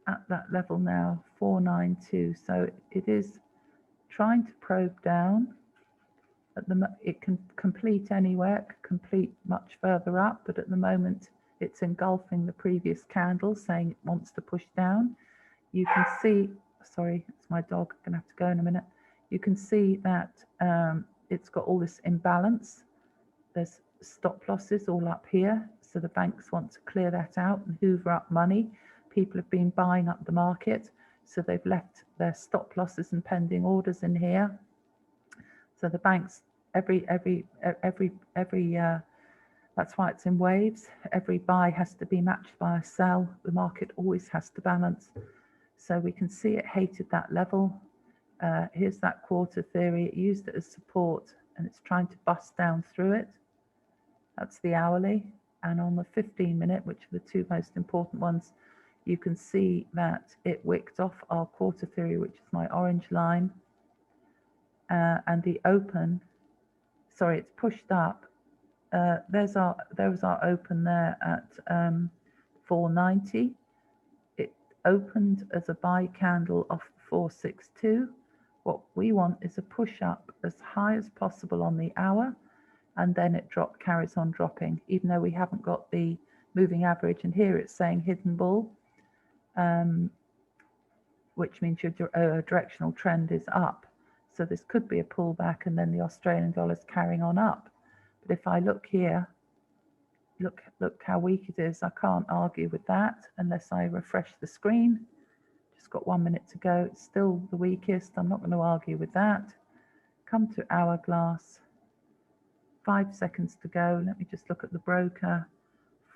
at that level now, 492. So it is trying to probe down. It can complete anywhere, it can complete much further up, but at the moment it's engulfing the previous candle, saying it wants to push down. You can see, sorry, it's my dog, I'm gonna have to go in a minute. You can see that it's got all this imbalance. There's stop losses all up here, so the banks want to clear that out and hoover up money. People have been buying up the market, so they've left their stop losses and pending orders in here. So the banks, that's why it's in waves. Every buy has to be matched by a sell. The market always has to balance. So we can see it hated that level. Here's that quarter theory. It used it as support and it's trying to bust down through it. That's the hourly. And on the 15-minute, which are the two most important ones, you can see that it wicked off our quarter theory, which is my orange line. And the open, sorry, it's pushed up. There was our open there at 490. It opened as a buy candle off 462. What we want is a push up as high as possible on the hour, and then it carries on dropping, even though we haven't got the moving average. And here it's saying hidden bull, which means your directional trend is up. So this could be a pullback and then the Australian dollar's carrying on up. But if I look here, look how weak it is. I can't argue with that unless I refresh the screen. Just got 1 minute to go. It's still the weakest. I'm not going to argue with that. Come to HourGlass. 5 seconds to go. Let me just look at the broker.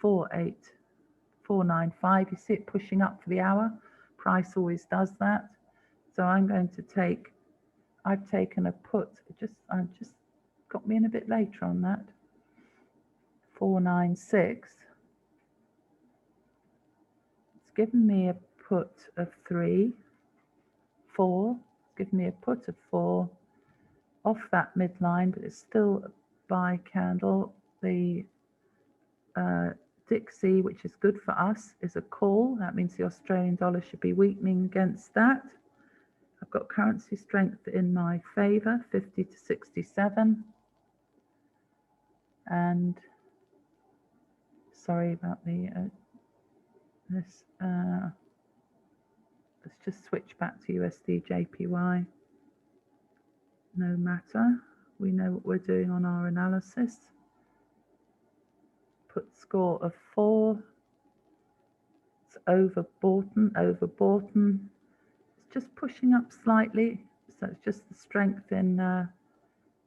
48495. You see it pushing up for the hour. Price always does that. So I'm going to take, I've taken a put. I just got me in a bit later on that. 496. It's given me a put of 3, 4. It's given me a put of 4 off that midline, but it's still a buy candle. The Dixie, which is good for us, is a call. That means the Australian dollar should be weakening against that. I've got currency strength in my favor, 50 to 67. And sorry about the let's just switch back to USD JPY. No matter, we know what we're doing on our analysis. Put score of 4. It's overbought. It's just pushing up slightly, so it's just the strength in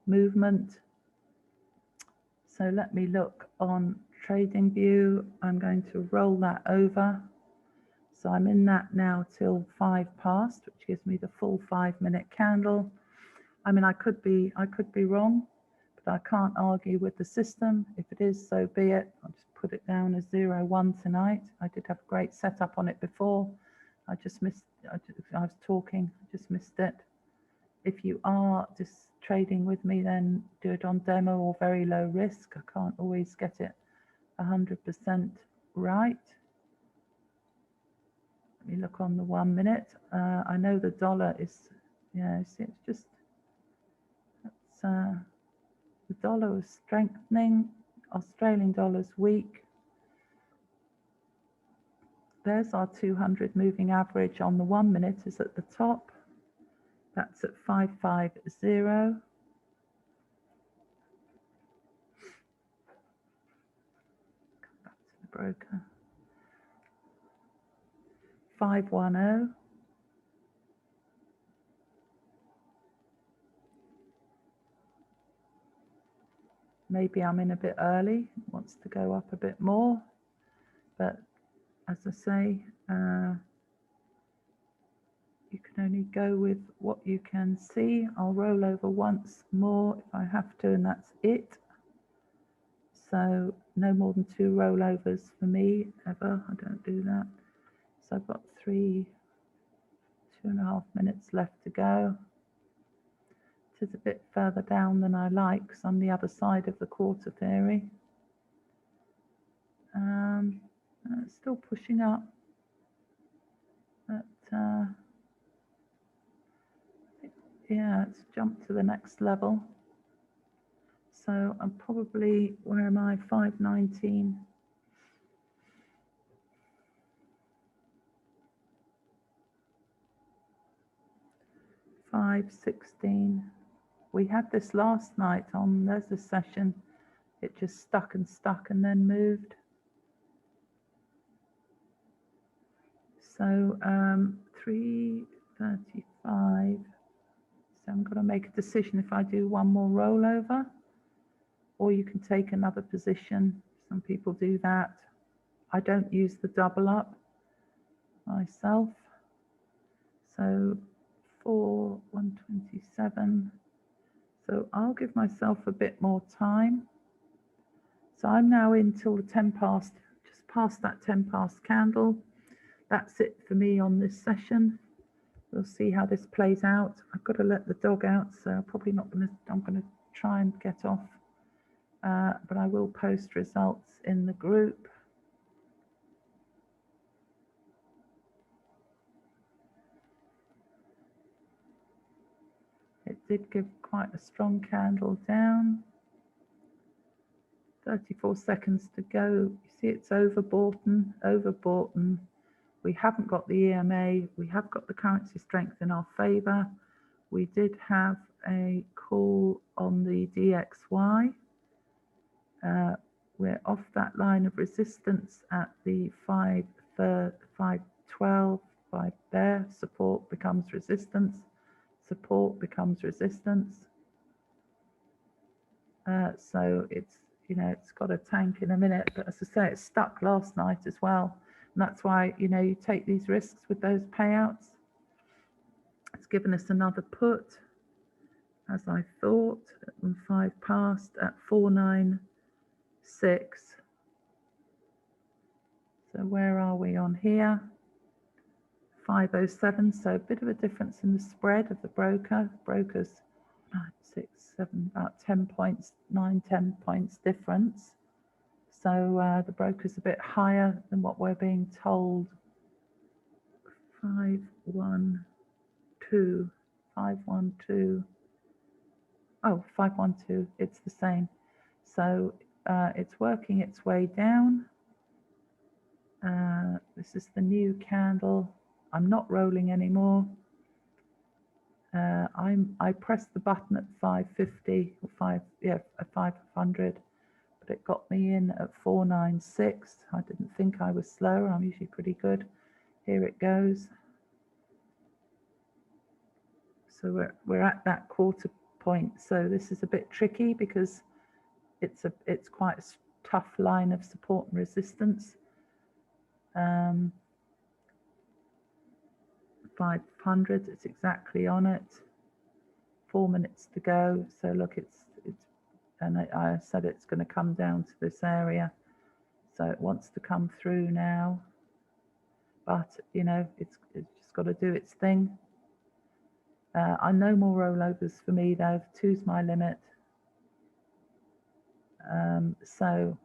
movement. So let me look on trading view. I'm going to roll that over. So I'm in that now till 5 past, which gives me the full 5-minute candle. I mean, I could be wrong, but I can't argue with the system. If it is, so be it. I'll just put it down as 0-1 tonight. I did have a great setup on it before. I just missed, I was talking, I just missed it. If you are just trading with me, then do it on demo or very low risk. I can't always get it 100% right. Let me look on the 1 minute. I know the dollar is, yeah, see, it's just, that's, the dollar was strengthening, Australian dollar's weak. There's our 200 moving average on the 1 minute is at the top. That's at 550. Come back to the broker. 510. Maybe I'm in a bit early, wants to go up a bit more, but as I say, you can only go with what you can see. I'll roll over once more if I have to, and that's it. So no more than 2 rollovers for me ever. I don't do that. So I've got 2.5 minutes left to go. It is a bit further down than I like because I'm the other side of the quarter theory. It's still pushing up, but yeah, it's jumped to the next level. So I'm probably, where am I, 519. 516. We had this last night on, there's a session, it just stuck and then moved. So 335. So I'm going to make a decision if I do one more rollover, or you can take another position. Some people do that. I don't use the double up myself. So 127. So I'll give myself a bit more time. So I'm now in till the 10 past, just past that 10 past candle. That's it for me on this session. We'll see how this plays out. I've got to let the dog out, so I'm probably not going to, I'm going to try and get off. But I will post results in the group. It did give quite a strong candle down. 34 seconds to go. You see it's overbought. We haven't got the EMA. We have got the currency strength in our favor. We did have a call on the DXY. We're off that line of resistance at the 512, 5 there. Support becomes resistance. Support becomes resistance. So it's, you know, it's got a tank in a minute, but as I say, it stuck last night as well. And that's why, you know, you take these risks with those payouts. It's given us another put, as I thought, on 5 past at 496. So where are we on here? 507. So a bit of a difference in the spread of the broker. Brokers 9, 6, 7, about 10 points, 9, 10 points difference. So the broker's a bit higher than what we're being told. 512, 512. Oh, 512, it's the same. So it's working its way down. This is the new candle. I'm not rolling anymore. I pressed the button at 550 or 500, but it got me in at 496. I didn't think I was slow. I'm usually pretty good. Here it goes. So we're at that quarter point. So this is a bit tricky because it's quite a tough line of support and resistance. 500, it's exactly on it. 4 minutes to go. So look, and I said it's going to come down to this area. So it wants to come through now, but you know, it's just got to do its thing. I no more rollovers for me though. 2's my limit. So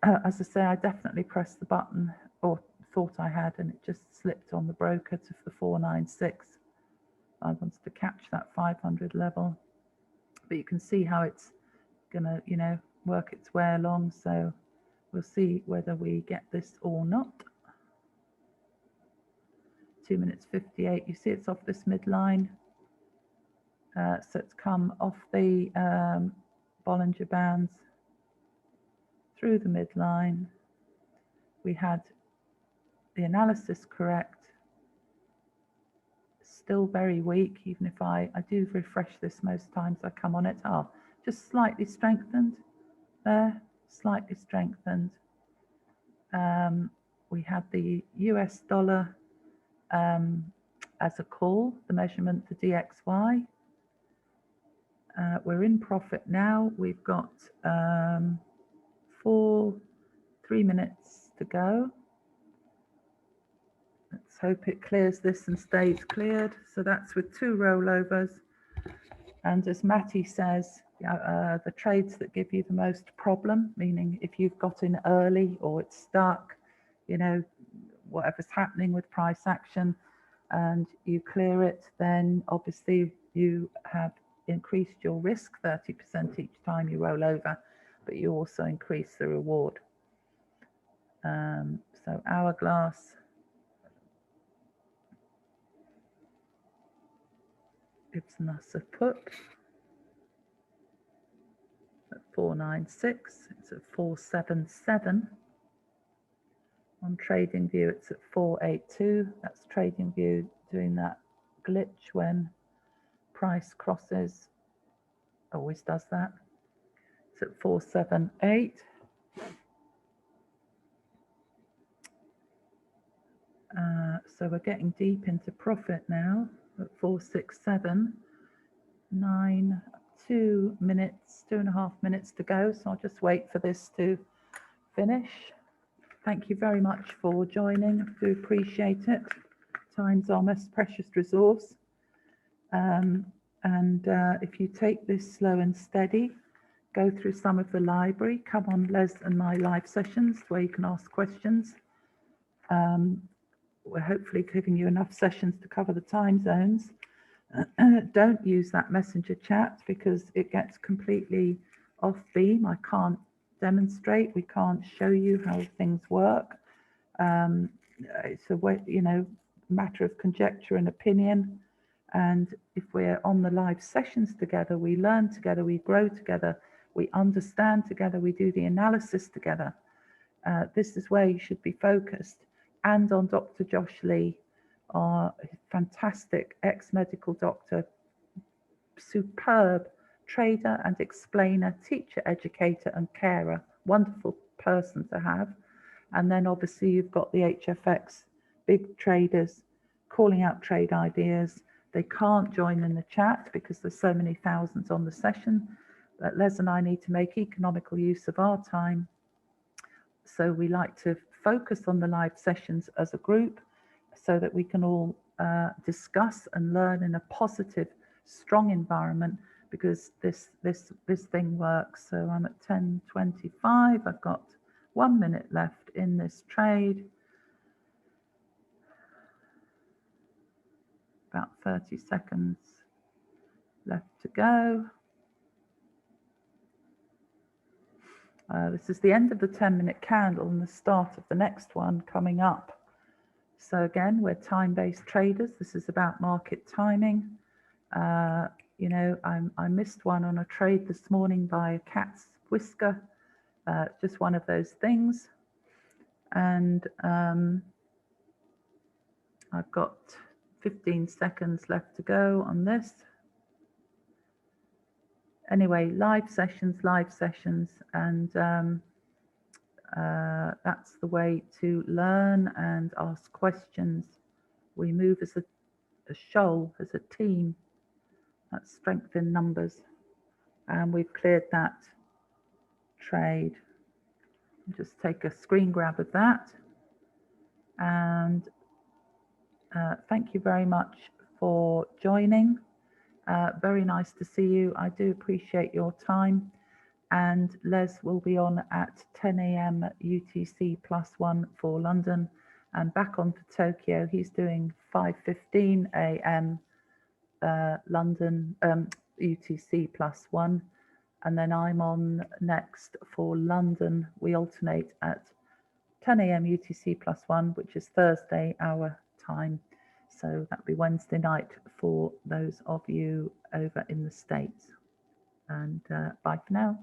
as I say, I definitely pressed the button, or thought I had, and it just slipped on the broker to the 496. I wanted to catch that 500 level, but you can see how it's gonna, you know, work its way along. So we'll see whether we get this or not. 2 minutes 58. You see it's off this midline. So it's come off the Bollinger Bands through the midline. We had the analysis correct. Still very weak, even if I do refresh this most times I come on it. Just slightly strengthened there, slightly strengthened. We had the US dollar as a call, the measurement for DXY. We're in profit now. We've got 3 minutes to go. Let's hope it clears this and stays cleared. So that's with 2 rollovers. And as Matty says, the trades that give you the most problem, meaning if you've got in early or it's stuck, you know, whatever's happening with price action, and you clear it, then obviously you have, increased your risk 30% each time you roll over, but you also increase the reward. So HourGlass gives us a put at 496. It's at 477. On TradingView, it's at 482. That's TradingView doing that glitch when price crosses. Always does that. It's at 478. So we're getting deep into profit now at 467. 2 minutes, 2.5 minutes to go. So I'll just wait for this to finish. Thank you very much for joining. I do appreciate it. Time's our most precious resource. If you take this slow and steady, go through some of the library, come on Les and my live sessions where you can ask questions. We're hopefully giving you enough sessions to cover the time zones. Don't use that messenger chat because it gets completely off beam. I can't demonstrate. We can't show you how things work. It's a way, matter of conjecture and opinion. And if we're on the live sessions together, we learn together, we grow together, we understand together, we do the analysis together. This is where you should be focused. And on Dr. Josh Lee, our fantastic ex-medical doctor, superb trader and explainer, teacher, educator and carer, wonderful person to have. And then obviously you've got the HFX, big traders calling out trade ideas. They can't join in the chat because there's so many thousands on the session. But Les and I need to make economical use of our time. So we like to focus on the live sessions as a group so that we can all discuss and learn in a positive, strong environment, because this thing works. So I'm at 10:25. I've got 1 minute left in this trade. About 30 seconds left to go. This is the end of the 10-minute candle and the start of the next one coming up. So again, we're time-based traders. This is about market timing. I missed one on a trade this morning by a cat's whisker. Just one of those things. And I've got 15 seconds left to go on this. Anyway, live sessions, and that's the way to learn and ask questions. We move as a shoal, as a team. That's strength in numbers. And we've cleared that trade. Just take a screen grab of that. And thank you very much for joining. Very nice to see you. I do appreciate your time. And Les will be on at 10 a.m. UTC +1 for London, and back on for Tokyo. He's doing 5:15 a.m. London UTC +1, and then I'm on next for London. We alternate at 10 a.m. UTC +1, which is Thursday our time. So that'll be Wednesday night for those of you over in the States. And bye for now.